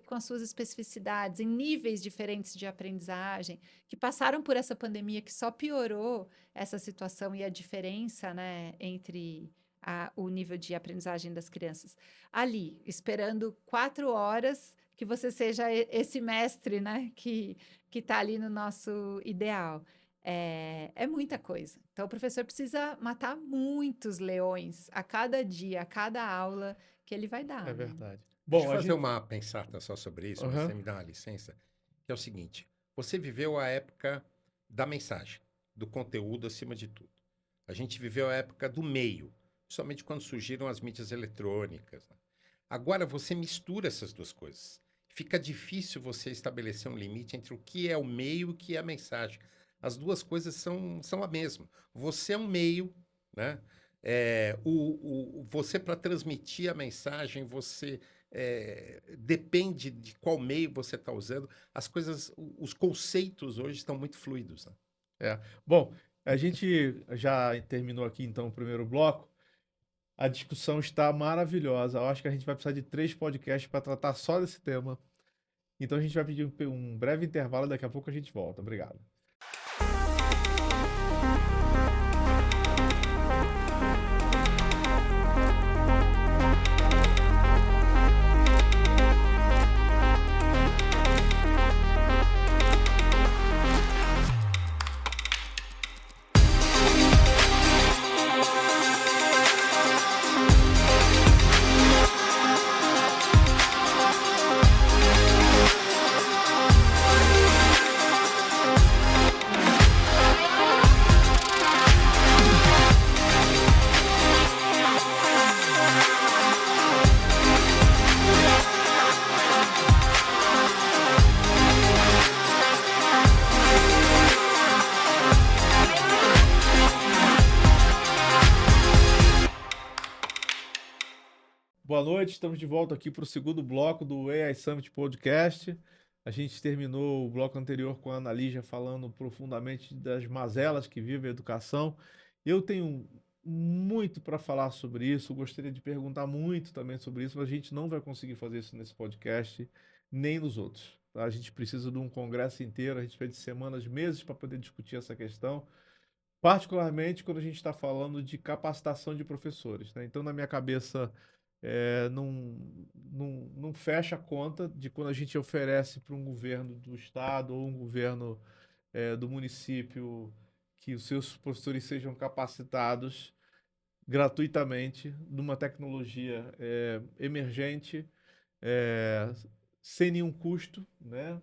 com as suas especificidades, em níveis diferentes de aprendizagem, que passaram por essa pandemia que só piorou essa situação e a diferença, né, entre o nível de aprendizagem das crianças. Ali, esperando 4 horas que você seja esse mestre, né, que está ali no nosso ideal. É muita coisa. Então, o professor precisa matar muitos leões a cada dia, a cada aula que ele vai dar. É né? verdade. Bom, deixa eu fazer uma pensata só sobre isso, Uhum. você me dá uma licença, que é o seguinte, você viveu a época da mensagem, do conteúdo acima de tudo. A gente viveu a época do meio, somente quando surgiram as mídias eletrônicas. Né? Agora você mistura essas duas coisas. Fica difícil você estabelecer um limite entre o que é o meio e o que é a mensagem. As duas coisas são a mesma. Você é um meio, né? Você, para transmitir a mensagem, você depende de qual meio você está usando. As coisas, os conceitos hoje estão muito fluidos. Né? Bom, a gente já terminou aqui, então, o primeiro bloco. A discussão está maravilhosa. Eu acho que a gente vai precisar de 3 podcasts para tratar só desse tema. Então, a gente vai pedir um breve intervalo. Daqui a pouco a gente volta. Obrigado. Boa noite, estamos de volta aqui para o segundo bloco do AI Summit Podcast. A gente terminou o bloco anterior com a Ana Lígia falando profundamente das mazelas que vive a educação. Eu tenho muito para falar sobre isso, gostaria de perguntar muito também sobre isso, mas a gente não vai conseguir fazer isso nesse podcast, nem nos outros, tá? A gente precisa de um congresso inteiro, a gente precisa de semanas, meses para poder discutir essa questão. Particularmente quando a gente está falando de capacitação de professores, né? Então, na minha cabeça, não fecha a conta de quando a gente oferece para um governo do estado ou um governo do município que os seus professores sejam capacitados gratuitamente numa tecnologia emergente, é, sem nenhum custo, né?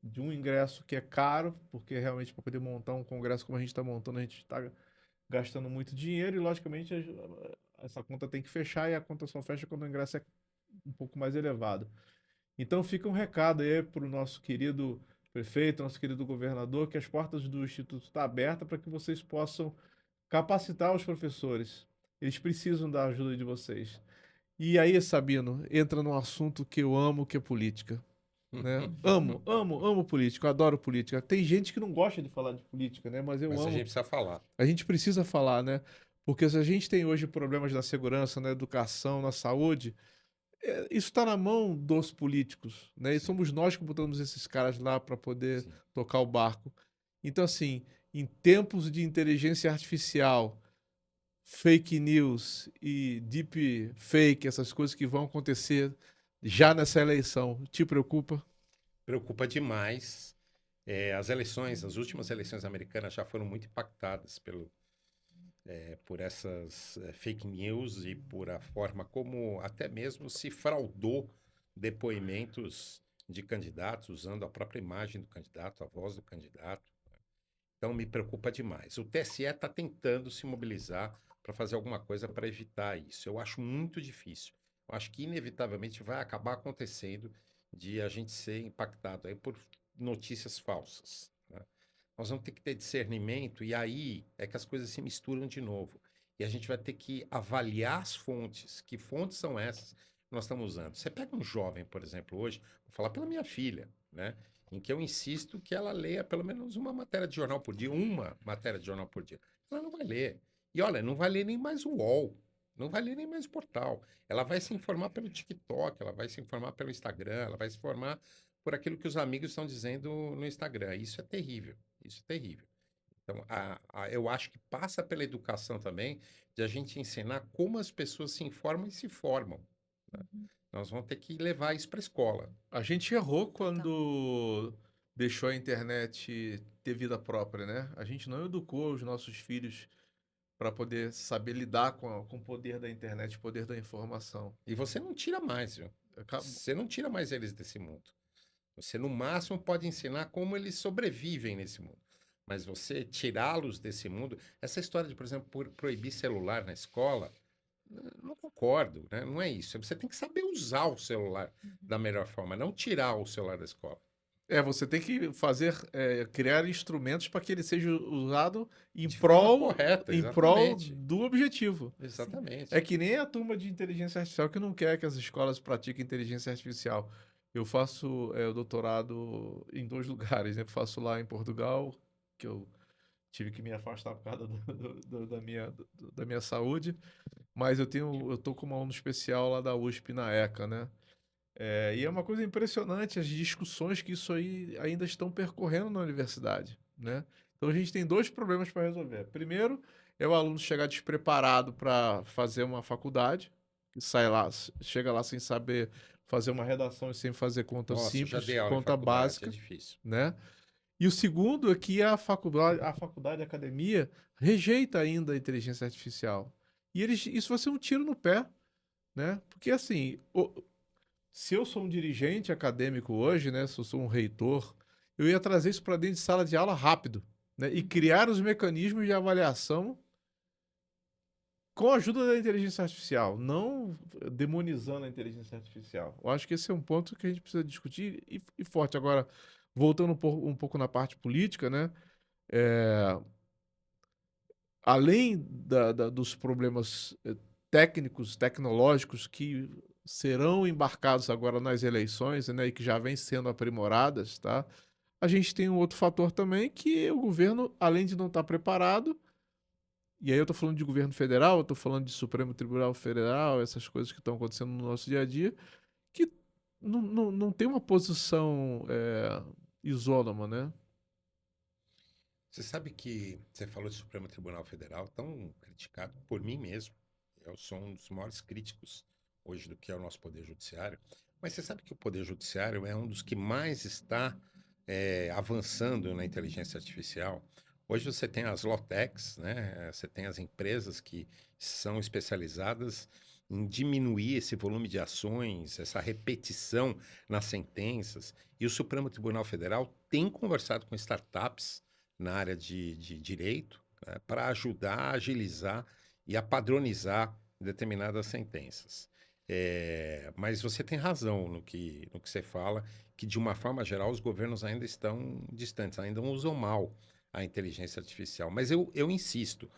De um ingresso que é caro, porque realmente para poder montar um congresso como a gente está montando, a gente está gastando muito dinheiro e, logicamente, essa conta tem que fechar e a conta só fecha quando o ingresso é um pouco mais elevado. Então, fica um recado aí para o nosso querido prefeito, nosso querido governador, que as portas do Instituto estão abertas para que vocês possam capacitar os professores. Eles precisam da ajuda de vocês. E aí, Sabino, entra num assunto que eu amo, que é política, né? Amo política, eu adoro política. Tem gente que não gosta de falar de política, né? Mas eu Mas a amo. gente precisa falar. A gente precisa falar, né? Porque se a gente tem hoje problemas na segurança, na educação, na saúde, isso está na mão dos políticos, né? E Sim. somos nós que botamos esses caras lá para poder Sim. tocar o barco. Então, assim, em tempos de inteligência artificial, fake news e deep fake, essas coisas que vão acontecer já nessa eleição, te preocupa? Preocupa demais. As eleições, as últimas eleições americanas já foram muito impactadas por essas fake news e por a forma como até mesmo se fraudou depoimentos de candidatos usando a própria imagem do candidato, a voz do candidato. Então me preocupa demais. O TSE está tentando se mobilizar para fazer alguma coisa para evitar isso. Eu acho muito difícil. Eu acho que inevitavelmente vai acabar acontecendo de a gente ser impactado aí por notícias falsas, né? Nós vamos ter que ter discernimento e aí é que as coisas se misturam de novo. E a gente vai ter que avaliar as fontes. Que fontes são essas que nós estamos usando? Você pega um jovem, por exemplo, hoje, vou falar pela minha filha, né? Em que eu insisto que ela leia pelo menos uma matéria de jornal por dia, uma matéria de jornal por dia. Ela não vai ler. E olha, não vai ler nem mais o UOL, não vai ler nem mais o portal. Ela vai se informar pelo TikTok, ela vai se informar pelo Instagram, ela vai se informar por aquilo que os amigos estão dizendo no Instagram. Isso é terrível, isso é terrível. Então, eu acho que passa pela educação também de a gente ensinar como as pessoas se informam e se formam, né? Nós vamos ter que levar isso para a escola. A gente errou quando deixou a internet ter vida própria, né? A gente não educou os nossos filhos para poder saber lidar com o poder da internet, o poder da informação. E você não tira mais, viu? Você não tira mais eles desse mundo. Você, no máximo, pode ensinar como eles sobrevivem nesse mundo. Mas você tirá-los desse mundo... Essa história de, por exemplo, proibir celular na escola, não concordo, né? Não é isso. Você tem que saber usar o celular da melhor forma, não tirar o celular da escola. Você tem que criar instrumentos para que ele seja usado em De forma prol, correta, em prol exatamente. do objetivo. Exatamente. É que nem a turma de inteligência artificial que não quer que as escolas pratiquem inteligência artificial. Eu faço o doutorado em 2 lugares, né? Eu faço lá em Portugal, que eu tive que me afastar por causa da minha saúde, mas eu tô com uma aluno especial lá da USP na ECA, né? E é uma coisa impressionante as discussões que isso aí ainda estão percorrendo na universidade, né? Então a gente tem 2 problemas para resolver. Primeiro é o aluno chegar despreparado para fazer uma faculdade, que sai lá, chega lá sem saber fazer uma redação e sem fazer conta Nossa, eu já simples, dei aula em conta faculdade, básica, é difícil. né? E o segundo é que a faculdade, a academia, rejeita ainda a inteligência artificial. E isso vai ser um tiro no pé, né? Porque assim, se eu sou um dirigente acadêmico hoje, né? Se eu sou um reitor, eu ia trazer isso para dentro de sala de aula rápido, né? E criar os mecanismos de avaliação com a ajuda da inteligência artificial, não demonizando a inteligência artificial. Eu acho que esse é um ponto que a gente precisa discutir e forte. Agora, voltando um pouco na parte política, né? Além dos problemas técnicos, tecnológicos que serão embarcados agora nas eleições, né, e que já vêm sendo aprimoradas, tá? A gente tem um outro fator também que o governo, além de não estar preparado, e aí eu estou falando de governo federal, eu estou falando de Supremo Tribunal Federal, essas coisas que estão acontecendo no nosso dia a dia, que não tem uma posição isônoma, né? Você sabe que você falou de Supremo Tribunal Federal, tão criticado por mim mesmo. Eu sou um dos maiores críticos hoje do que é o nosso Poder Judiciário. Mas você sabe que o Poder Judiciário é um dos que mais está avançando na inteligência artificial. Hoje você tem as Lawtechs, né? Você tem as empresas que são especializadas em diminuir esse volume de ações, essa repetição nas sentenças. E o Supremo Tribunal Federal tem conversado com startups na área de direito, né, para ajudar a agilizar e a padronizar determinadas sentenças. Mas você tem razão no que você fala, que de uma forma geral os governos ainda estão distantes, ainda usam mal a inteligência artificial. Mas eu insisto,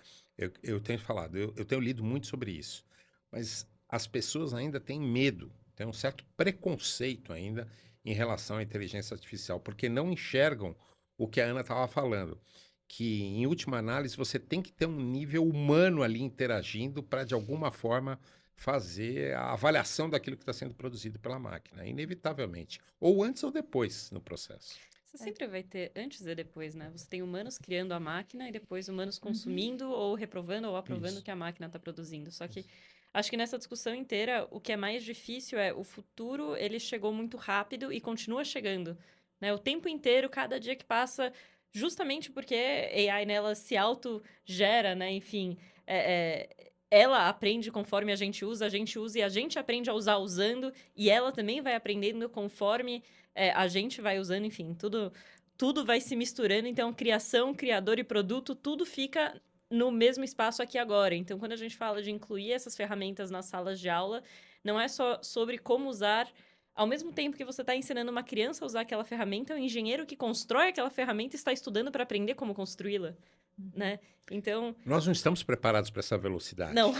eu tenho falado, eu tenho lido muito sobre isso, mas as pessoas ainda têm medo, têm um certo preconceito ainda em relação à inteligência artificial, porque não enxergam o que a Ana estava falando, que em última análise você tem que ter um nível humano ali interagindo para de alguma forma fazer a avaliação daquilo que está sendo produzido pela máquina, inevitavelmente, ou antes ou depois no processo. Você sempre vai ter antes e depois, né? Você tem humanos criando a máquina e depois humanos consumindo ou reprovando ou aprovando o que a máquina está produzindo. Só que acho que nessa discussão inteira, o que é mais difícil é o futuro, ele chegou muito rápido e continua chegando, né? O tempo inteiro, cada dia que passa, justamente porque a AI nela se autogera, né? Enfim, ela aprende conforme a gente usa e a gente aprende a usar usando, e ela também vai aprendendo conforme a gente vai usando, enfim, tudo vai se misturando. Então, criação, criador e produto, tudo fica no mesmo espaço aqui agora. Então, quando a gente fala de incluir essas ferramentas nas salas de aula, não é só sobre como usar. Ao mesmo tempo que você está ensinando uma criança a usar aquela ferramenta, o engenheiro que constrói aquela ferramenta está estudando para aprender como construí-la, né? Então... Nós não estamos preparados para essa velocidade. Não.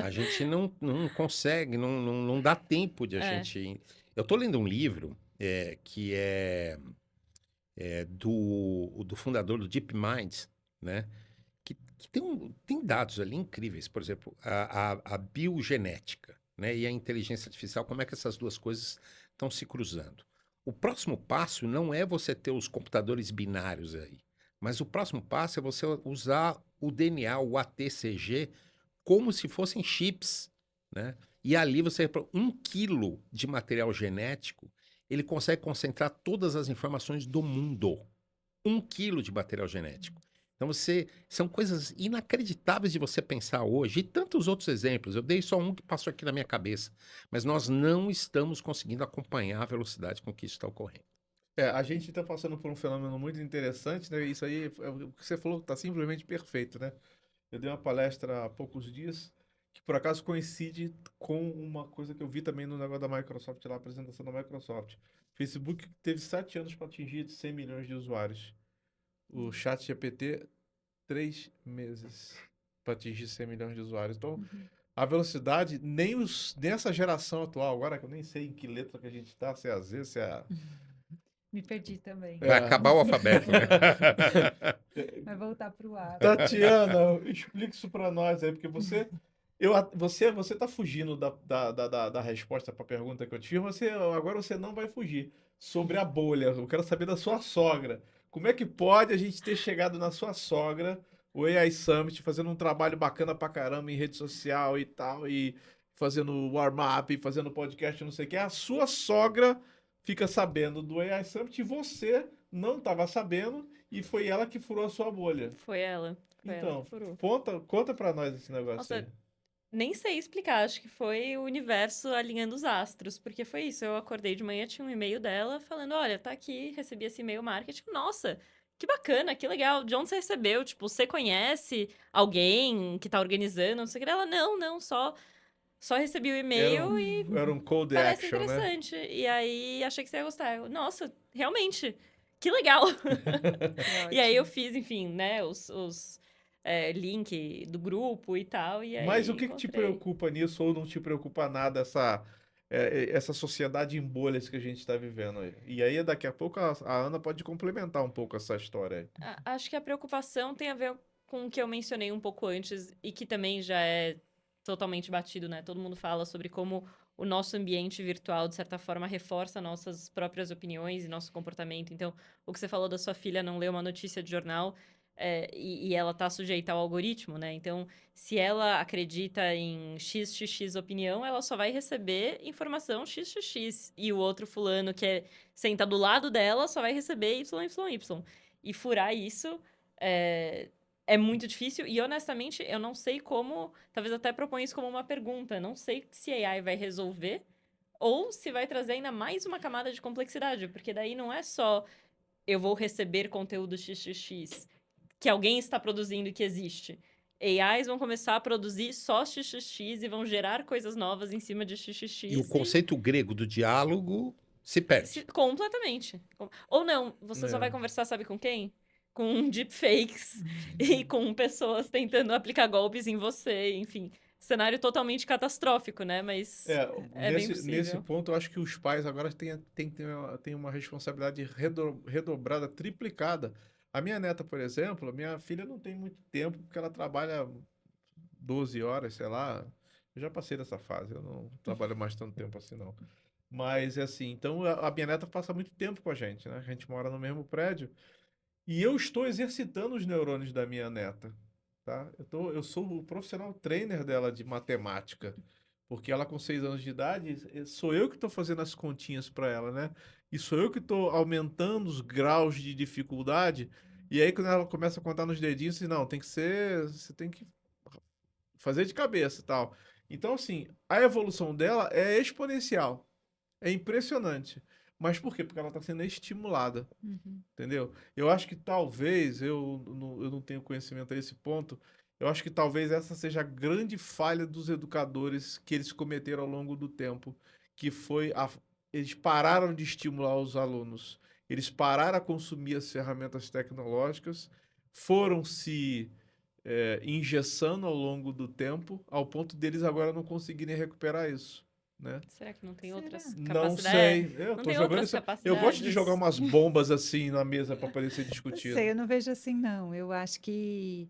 A gente não consegue, não dá tempo de a gente... Eu estou lendo um livro que é do fundador do DeepMind, né? Que tem dados ali incríveis. Por exemplo, a biogenética, né, e a inteligência artificial, como é que essas duas coisas estão se cruzando. O próximo passo não é você ter os computadores binários aí, mas o próximo passo é você usar o DNA, o ATCG, como se fossem chips, né? E ali você, 1 quilo de material genético, ele consegue concentrar todas as informações do mundo. 1 quilo de material genético. Então, são coisas inacreditáveis de você pensar hoje, e tantos outros exemplos. Eu dei só um que passou aqui na minha cabeça, mas nós não estamos conseguindo acompanhar a velocidade com que isso está ocorrendo. A gente está passando por um fenômeno muito interessante, né? Isso aí, o que você falou está simplesmente perfeito, né? Eu dei uma palestra há poucos dias, que por acaso coincide com uma coisa que eu vi também no negócio da Microsoft, lá, a apresentação da Microsoft. Facebook teve 7 anos para atingir 100 milhões de usuários. O ChatGPT, 3 meses para atingir 100 milhões de usuários. Então, a velocidade, nem essa geração atual, agora que eu nem sei em que letra que a gente está, se é a Z, se é a... Me perdi também. Vai acabar o alfabeto, né? Vai voltar para o ar. Tatiana, explica isso para nós aí, porque você tá fugindo da resposta para a pergunta que eu te fiz, agora você não vai fugir. Sobre a bolha, eu quero saber da sua sogra. Como é que pode a gente ter chegado na sua sogra, o AI Summit, fazendo um trabalho bacana pra caramba em rede social e tal, e fazendo warm-up, fazendo podcast, não sei o que, a sua sogra fica sabendo do AI Summit e você não estava sabendo, e foi ela que furou a sua bolha. Foi ela. Então, que furou. conta pra nós esse negócio. Nossa, aí. Nem sei explicar, acho que foi o universo alinhando os astros, porque foi isso, eu acordei de manhã, tinha um e-mail dela falando, olha, tá aqui, recebi esse e-mail marketing, nossa, que bacana, que legal, de onde você recebeu? Tipo, você conhece alguém que tá organizando, não sei o que, ela, não, só recebi o e-mail e Era um call to parece action, né? interessante, e aí achei que você ia gostar, eu, nossa, realmente, que legal. E aí eu fiz, enfim, né, link do grupo e tal, e aí Mas o que te encontrei. preocupa nisso ou não te preocupa nada essa sociedade em bolhas que a gente está vivendo aí? E aí, daqui a pouco, a Ana pode complementar um pouco essa história aí. Acho que a preocupação tem a ver com o que eu mencionei um pouco antes e que também já é totalmente batido, né? Todo mundo fala sobre como o nosso ambiente virtual, de certa forma, reforça nossas próprias opiniões e nosso comportamento. Então, o que você falou da sua filha não ler uma notícia de jornal e ela tá sujeita ao algoritmo, né? Então, se ela acredita em XXX opinião, ela só vai receber informação XXX. E o outro fulano senta do lado dela só vai receber YYY. E furar isso é, é muito difícil. E, honestamente, eu não sei como... Talvez até proponha isso como uma pergunta. Não sei se a AI vai resolver ou se vai trazer ainda mais uma camada de complexidade. Porque daí não é só eu vou receber conteúdo XXX que alguém está produzindo e que existe. AIs vão começar a produzir só XXX e vão gerar coisas novas em cima de E o XXX conceito grego do diálogo se perde. completamente. Ou não, você só vai É. conversar, sabe com quem? Com deepfakes e com pessoas tentando aplicar golpes em você, enfim. Cenário totalmente catastrófico, né? Mas é bem Nesse possível. ponto, eu acho que os pais agora têm uma responsabilidade redobrada, triplicada. A minha neta, por exemplo, a minha filha não tem muito tempo, porque ela trabalha 12 horas, sei lá. Eu já passei dessa fase, eu não trabalho mais tanto tempo assim, não. Mas, é assim, então a minha neta passa muito tempo com a gente, né? A gente mora no mesmo prédio. E eu estou exercitando os neurônios da minha neta, tá? Eu sou o profissional trainer dela de matemática, porque ela com 6 anos de idade, sou eu que estou fazendo as continhas para ela, né? E sou eu que estou aumentando os graus de dificuldade. E aí quando ela começa a contar nos dedinhos, assim, não, tem que ser, você tem que fazer de cabeça e tal. Então, assim, a evolução dela é exponencial, é impressionante. Mas por quê? Porque ela está sendo estimulada. Uhum. Entendeu? Eu acho que talvez, eu não tenho conhecimento a esse ponto, eu acho que talvez essa seja a grande falha dos educadores que eles cometeram ao longo do tempo, que foi eles pararam de estimular os alunos, eles pararam a consumir as ferramentas tecnológicas, foram se engessando ao longo do tempo, ao ponto deles agora não conseguirem recuperar isso, né? Será que não tem Será? outras Não capacidades? sei. Eu Não tô tem jogando outras isso. Eu gosto de jogar capacidades? umas bombas assim na mesa para poder ser Não sei, discutido. eu não vejo assim, não. Eu acho que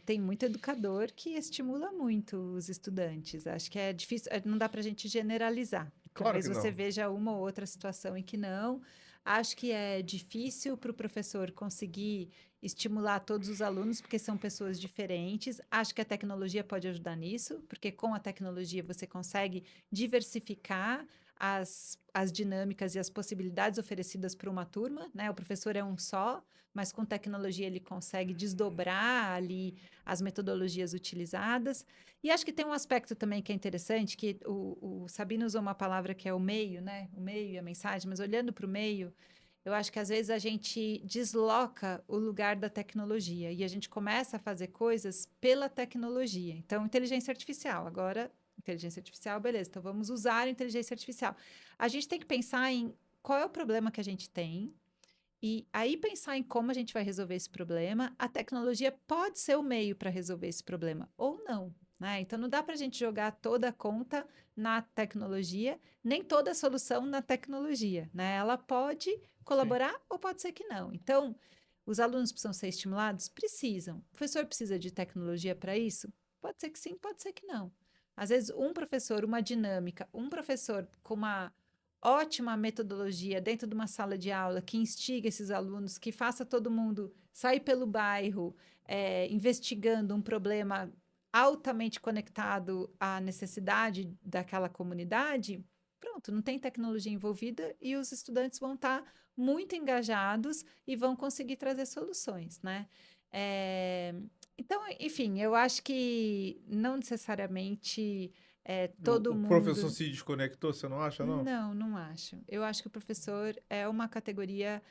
tem muito educador que estimula muito os estudantes. Acho que é difícil, não dá para a gente generalizar. Claro Talvez que você não. veja uma ou outra situação em que não. Acho que é difícil para o professor conseguir estimular todos os alunos, porque são pessoas diferentes. Acho que a tecnologia pode ajudar nisso, porque com a tecnologia você consegue diversificar as dinâmicas e as possibilidades oferecidas para uma turma, né? O professor é um só, mas com tecnologia ele consegue desdobrar ali as metodologias utilizadas. E acho que tem um aspecto também que é interessante, que o Sabino usou uma palavra que é o meio, né? O meio e a mensagem, mas olhando para o meio, eu acho que às vezes a gente desloca o lugar da tecnologia e a gente começa a fazer coisas pela tecnologia. Então, inteligência artificial, agora inteligência artificial, beleza, então vamos usar a inteligência artificial. A gente tem que pensar em qual é o problema que a gente tem e aí pensar em como a gente vai resolver esse problema. A tecnologia pode ser o meio para resolver esse problema ou não, né? Então não dá para a gente jogar toda a conta na tecnologia, nem toda a solução na tecnologia, né? Ela pode Sim. colaborar ou pode ser que não. Então, os alunos precisam ser estimulados? Precisam. O professor precisa de tecnologia para isso? Pode ser que sim, pode ser que não. Às vezes, um professor, uma dinâmica, um professor com uma ótima metodologia dentro de uma sala de aula que instiga esses alunos, que faça todo mundo sair pelo bairro, investigando um problema altamente conectado à necessidade daquela comunidade, pronto, não tem tecnologia envolvida e os estudantes vão estar muito engajados e vão conseguir trazer soluções, né? É, então, enfim, eu acho que não necessariamente todo O professor mundo. se desconectou, você não acha, não? Não, não acho. Eu acho que o professor é uma categoria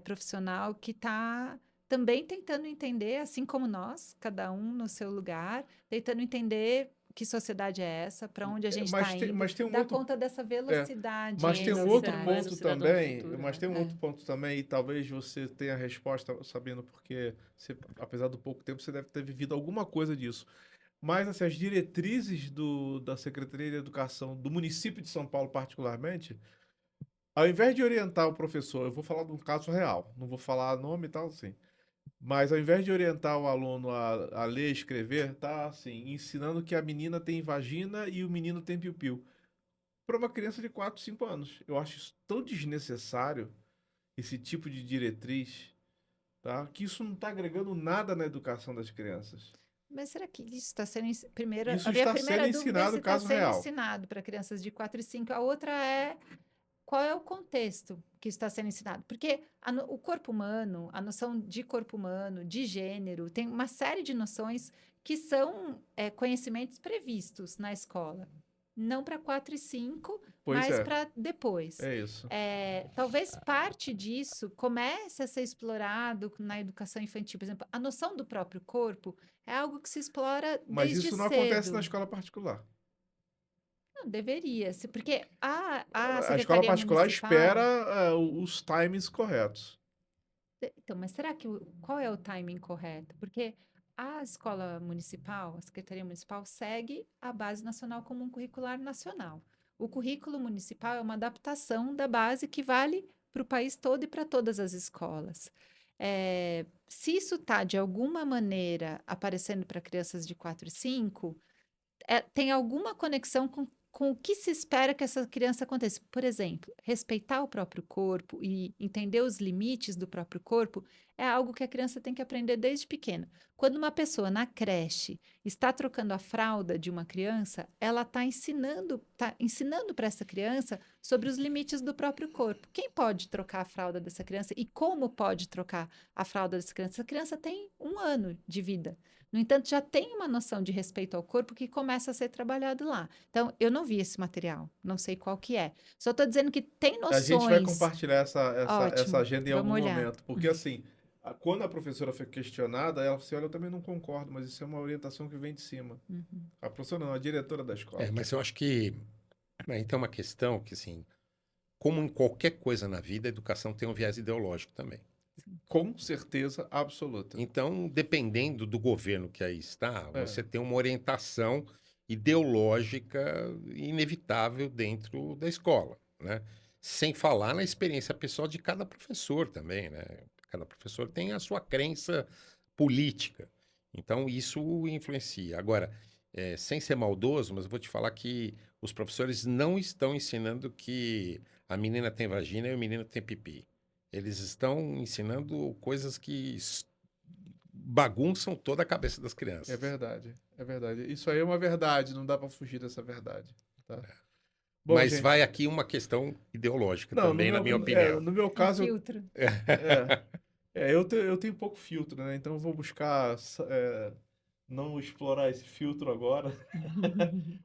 profissional que está também tentando entender, assim como nós, cada um no seu lugar, tentando entender que sociedade é essa, para onde a gente Mas está tem, indo, mas tem um dar outro, conta dessa velocidade mas tem um Esse outro ser necessária. humano, ponto cidadão do também, futuro. mas tem um outro ponto também, e talvez você tenha a resposta sabendo, porque você, apesar do pouco tempo, você deve ter vivido alguma coisa disso. Mas assim, as diretrizes da Secretaria de Educação do município de São Paulo, particularmente, ao invés de orientar o professor, eu vou falar de um caso real, não vou falar nome e tal, assim. Mas ao invés de orientar o aluno a ler e escrever, tá assim, ensinando que a menina tem vagina e o menino tem piu-piu. Para uma criança de 4, 5 anos. Eu acho isso tão desnecessário, esse tipo de diretriz, tá? Que isso não está agregando nada na educação das crianças. Mas será que isso está sendo... Primeiro, Isso a minha está sendo primeira dúvida é se ensinado está caso sendo real. ensinado para crianças de 4 e 5. A outra é qual é o contexto que está sendo ensinado. Porque o corpo humano, a noção de corpo humano, de gênero, tem uma série de noções que são conhecimentos previstos na escola. Não para 4 e 5, Pois mas é, para depois. é isso. Talvez parte disso comece a ser explorado na educação infantil. Por exemplo, a noção do próprio corpo é algo que se explora Mas desde isso não acontece na cedo. escola particular. Não, deveria, porque a A escola Secretaria particular espera Municipal... os timings corretos. Então, mas será que qual é o timing correto? Porque a escola municipal, a Secretaria Municipal, segue a Base Nacional Comum Curricular Nacional. O currículo municipal é uma adaptação da base que vale para o país todo e para todas as escolas. Se isso está, de alguma maneira, aparecendo para crianças de 4 e 5, tem alguma conexão com o que se espera que essa criança aconteça. Por exemplo, respeitar o próprio corpo e entender os limites do próprio corpo é algo que a criança tem que aprender desde pequena. Quando uma pessoa na creche está trocando a fralda de uma criança, ela está ensinando para essa criança sobre os limites do próprio corpo. Quem pode trocar a fralda dessa criança e como pode trocar a fralda dessa criança? Essa criança tem 1 ano de vida. No entanto, já tem uma noção de respeito ao corpo que começa a ser trabalhado lá. Então, eu não vi esse material, não sei qual que é. Só estou dizendo que tem A gente vai noções. compartilhar essa Ótimo, agenda em algum vamos olhar. momento. Porque, assim, quando a professora foi questionada, ela disse: Olha, eu também não concordo, mas isso é uma orientação que vem de cima. Uhum. A professora não, a diretora da escola. Mas eu acho que aí tem uma questão que, assim, como em qualquer coisa na vida, a educação tem um viés ideológico também. Com certeza absoluta. Então, dependendo do governo que aí está, É. você tem uma orientação ideológica inevitável dentro da escola, né? Sem falar na experiência pessoal de cada professor também, né? Cada professor tem a sua crença política. Então, isso influencia. Agora, sem ser maldoso, mas eu vou te falar que os professores não estão ensinando que a menina tem vagina e o menino tem pipi. Eles estão ensinando coisas que bagunçam toda a cabeça das É crianças. verdade, é verdade. Isso aí é uma verdade, não dá para fugir dessa verdade, tá? Bom, Mas gente, vai aqui uma questão ideológica não, também, na minha opinião. no meu Um caso, filtro. eu tenho pouco filtro, né? Então eu vou buscar não explorar esse filtro agora,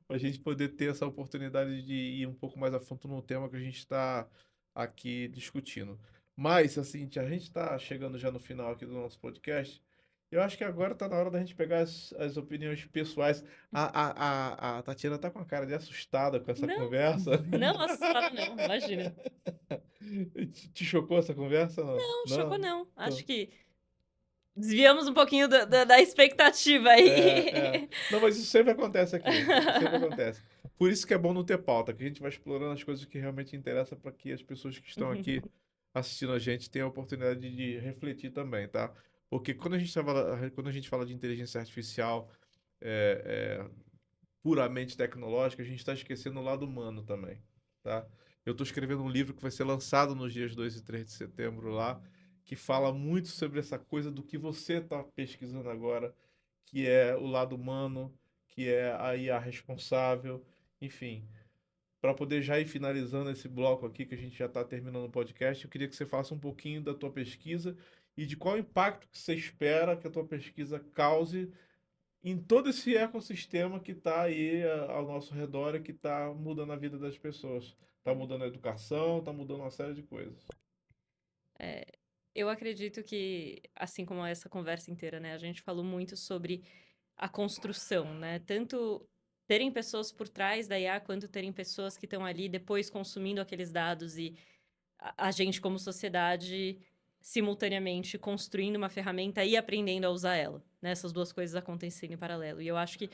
para a gente poder ter essa oportunidade de ir um pouco mais a fundo no tema que a gente está aqui discutindo. Mas, assim, a gente está chegando já no final aqui do nosso podcast. Eu acho que agora está na hora da gente pegar as opiniões pessoais. A Tatiana tá com a cara de assustada com essa Não, conversa. não, assustada não, imagina. Te chocou essa conversa? Não, Não, chocou não. não. Acho Então, que desviamos um pouquinho da expectativa é. aí. Não, mas isso sempre acontece aqui. Isso sempre acontece. Por isso que é bom não ter pauta, que a gente vai explorando as coisas que realmente interessam para que as pessoas que estão aqui assistindo a gente tenham a oportunidade de refletir também, tá? Porque quando a gente fala de inteligência artificial puramente tecnológica, a gente está esquecendo o lado humano também, tá? Eu estou escrevendo um livro que vai ser lançado nos dias 2 e 3 de setembro lá, que fala muito sobre essa coisa do que você está pesquisando agora, que é o lado humano, que é a IA responsável, enfim. Para poder já ir finalizando esse bloco aqui, que a gente já está terminando o podcast, eu queria que você faça um pouquinho da tua pesquisa e de qual impacto que você espera que a tua pesquisa cause em todo esse ecossistema que está aí ao nosso redor e que está mudando a vida das pessoas. Está mudando a educação, está mudando uma série de coisas. Eu acredito que, assim como essa conversa inteira, né, a gente falou muito sobre a construção, né? Tanto terem pessoas por trás da IA, quanto terem pessoas que estão ali depois consumindo aqueles dados e a gente, como sociedade, simultaneamente construindo uma ferramenta e aprendendo a usar ela, né? Essas duas coisas acontecendo em paralelo. E eu acho que,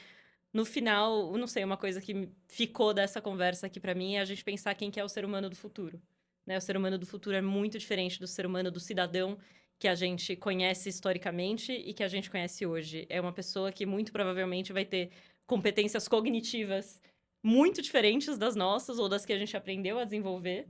no final, não sei, uma coisa que ficou dessa conversa aqui pra mim é a gente pensar quem que é o ser humano do futuro, né? O ser humano do futuro é muito diferente do ser humano do cidadão que a gente conhece historicamente e que a gente conhece hoje. É uma pessoa que muito provavelmente vai ter competências cognitivas muito diferentes das nossas ou das que a gente aprendeu a desenvolver.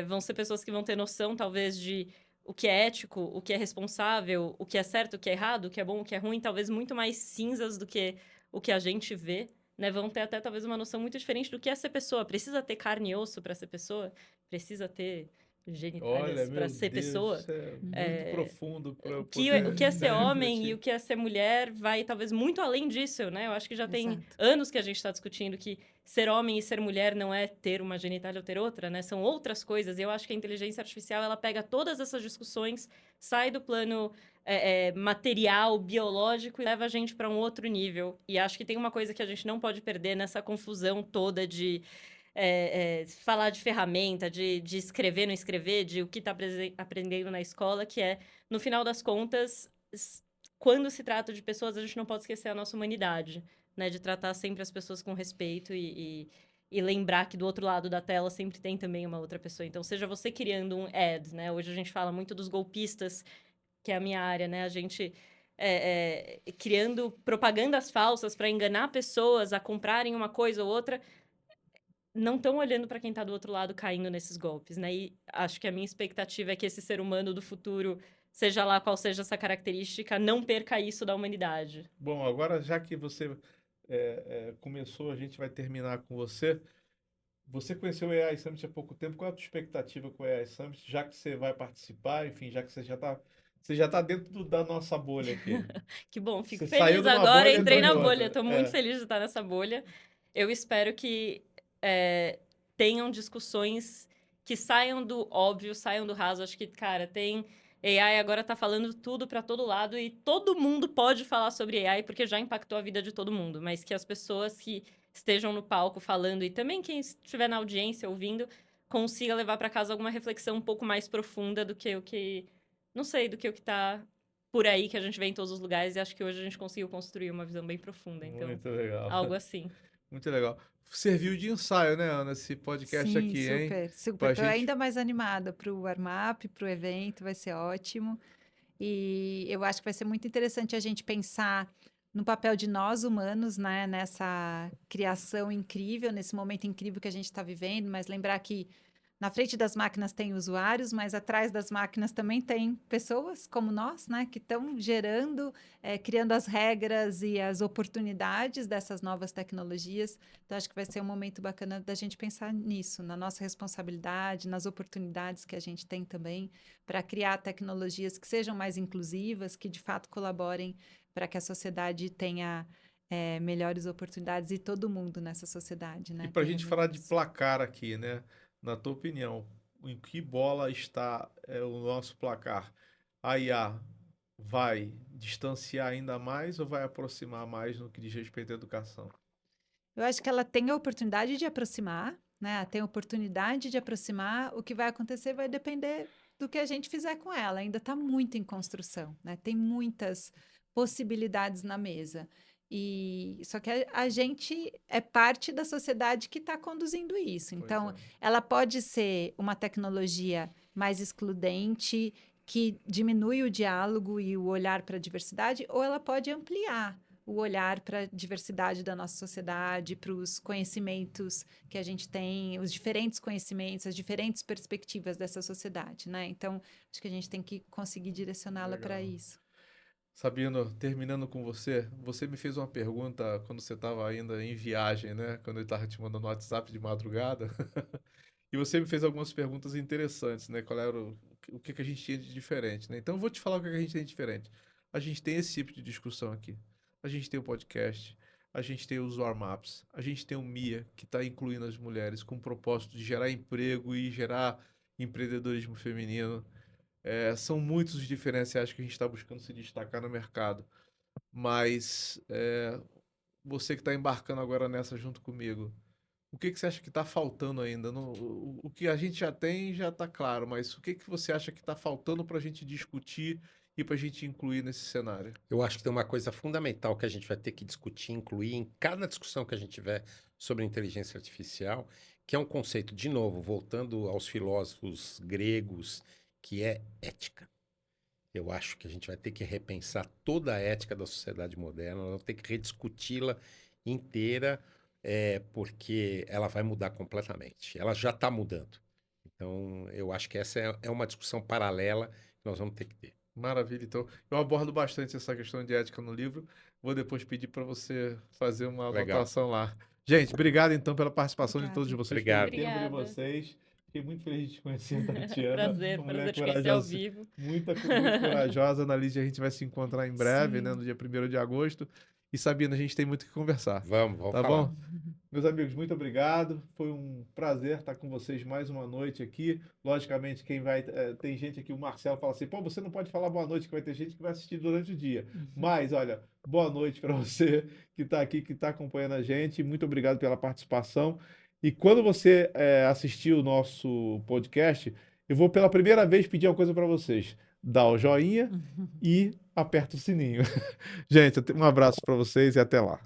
Vão ser pessoas que vão ter noção, talvez, de o que é ético, o que é responsável, o que é certo, o que é errado, o que é bom, o que é ruim, talvez muito mais cinzas do que o que a gente vê, né? Vão ter até talvez uma noção muito diferente do que é ser pessoa. Precisa ter carne e osso para ser pessoa? Precisa ter Olha, genitálias para meu ser Deus, pessoa? isso é muito É, profundo para eu o poder que é ser homem e refletir. o que é ser mulher vai talvez muito além disso, né? Eu acho que já tem Exato. anos que a gente está discutindo que ser homem e ser mulher não é ter uma genitália ou ter outra, né? São outras coisas. E eu acho que a inteligência artificial, ela pega todas essas discussões, sai do plano material, biológico e leva a gente para um outro nível. E acho que tem uma coisa que a gente não pode perder nessa confusão toda de falar de ferramenta, de escrever, não escrever, de o que está aprendendo na escola, que é, no final das contas, quando se trata de pessoas, a gente não pode esquecer a nossa humanidade, né? De tratar sempre as pessoas com respeito e lembrar que do outro lado da tela sempre tem também uma outra pessoa. Então, seja você criando um ad, né? Hoje a gente fala muito dos golpistas, que é a minha área, né? A gente criando propagandas falsas para enganar pessoas a comprarem uma coisa ou outra, não estão olhando para quem está do outro lado caindo nesses golpes, né? E acho que a minha expectativa é que esse ser humano do futuro, seja lá qual seja essa característica, não perca isso da humanidade. Bom, agora já que você começou, a gente vai terminar com você. Você conheceu o AI Summit há pouco tempo. Qual é a tua expectativa com o AI Summit, já que você vai participar, enfim, já que você já tá dentro da nossa bolha aqui. Que bom, fico Você saiu feliz de uma agora, bolha e entrei entrou em na bolha, outra. estou muito feliz de estar nessa bolha. Eu espero que tenham discussões que saiam do óbvio, saiam do raso. Acho que, cara, tem AI agora tá falando tudo para todo lado e todo mundo pode falar sobre AI porque já impactou a vida de todo mundo, mas que as pessoas que estejam no palco falando e também quem estiver na audiência ouvindo consiga levar para casa alguma reflexão um pouco mais profunda do que o que, não sei, do que o que tá por aí que a gente vê em todos os lugares e acho que hoje a gente conseguiu construir uma visão bem profunda, então Muito legal. algo assim. Muito legal. Serviu de ensaio, né, Ana, esse podcast Sim, aqui, hein? super, super. Pra Estou gente. ainda mais animada para o warm-up, para o evento, vai ser ótimo. E eu acho que vai ser muito interessante a gente pensar no papel de nós humanos, né, nessa criação incrível, nesse momento incrível que a gente está vivendo, mas lembrar que na frente das máquinas tem usuários, mas atrás das máquinas também tem pessoas como nós, né, que estão gerando, criando as regras e as oportunidades dessas novas tecnologias. Então, acho que vai ser um momento bacana da gente pensar nisso, na nossa responsabilidade, nas oportunidades que a gente tem também para criar tecnologias que sejam mais inclusivas, que de fato colaborem para que a sociedade tenha melhores oportunidades e todo mundo nessa sociedade, E né, pra tenha gente falar de melhores. placar aqui, né? Na tua opinião, em que bola está o nosso placar? A IA vai distanciar ainda mais ou vai aproximar mais no que diz respeito à educação? Eu acho que ela tem a oportunidade de aproximar, né? Ela tem a oportunidade de aproximar. O que vai acontecer vai depender do que a gente fizer com ela. Ainda está muito em construção, né? Tem muitas possibilidades na mesa. E só que a gente é parte da sociedade que está conduzindo isso. Pois Então, é. ela pode ser uma tecnologia mais excludente, que diminui o diálogo e o olhar para a diversidade, ou ela pode ampliar o olhar para a diversidade da nossa sociedade, para os conhecimentos que a gente tem, os diferentes conhecimentos, as diferentes perspectivas dessa sociedade, né? Então, acho que a gente tem que conseguir direcioná-la para Legal. isso. Sabino, terminando com você, você me fez uma pergunta quando você estava ainda em viagem, né? Quando eu estava te mandando no WhatsApp de madrugada. E você me fez algumas perguntas interessantes, né? Qual era o que que a gente tinha de diferente, né? Então eu vou te falar o que que a gente tem de diferente. A gente tem esse tipo de discussão aqui. A gente tem o podcast, a gente tem os warm-ups, a gente tem o MIA, que está incluindo as mulheres com o propósito de gerar emprego e gerar empreendedorismo feminino. São muitos os diferenciais que a gente está buscando se destacar no mercado. Mas você que está embarcando agora nessa junto comigo, o que você acha que está faltando ainda? O que a gente já tem já está claro, mas o que você acha que está faltando para a gente discutir e para a gente incluir nesse cenário? Eu acho que tem uma coisa fundamental que a gente vai ter que discutir, incluir em cada discussão que a gente tiver sobre inteligência artificial, que é um conceito, de novo, voltando aos filósofos gregos, que é ética. Eu acho que a gente vai ter que repensar toda a ética da sociedade moderna, nós vamos ter que rediscuti-la inteira, porque ela vai mudar completamente. Ela já está mudando. Então, eu acho que essa é uma discussão paralela que nós vamos ter que ter. Maravilha, então eu abordo bastante essa questão de ética no livro. Vou depois pedir para você fazer uma Legal. anotação lá. Gente, obrigado então pela participação de todos vocês, Obrigado. pelo tempo de Obrigada. vocês. Fiquei muito feliz de te conhecer, Tatiana. Prazer, Uma prazer mulher te conhecer ao corajosa, vivo. muito corajosa. Analise, a gente vai se encontrar em breve, Sim. né, no dia 1º de agosto. E Sabina, a gente tem muito o que conversar. Vamos Tá falar. bom? Meus amigos, muito obrigado. Foi um prazer estar com vocês mais uma noite aqui. Logicamente, quem vai. Tem gente aqui, o Marcelo fala assim: pô, você não pode falar boa noite, que vai ter gente que vai assistir durante o dia. Mas, olha, boa noite para você que está aqui, que está acompanhando a gente. Muito obrigado pela participação. E quando você assistir o nosso podcast, eu vou pela primeira vez pedir uma coisa para vocês: dá o joinha e aperta o sininho. Gente, um abraço para vocês e até lá.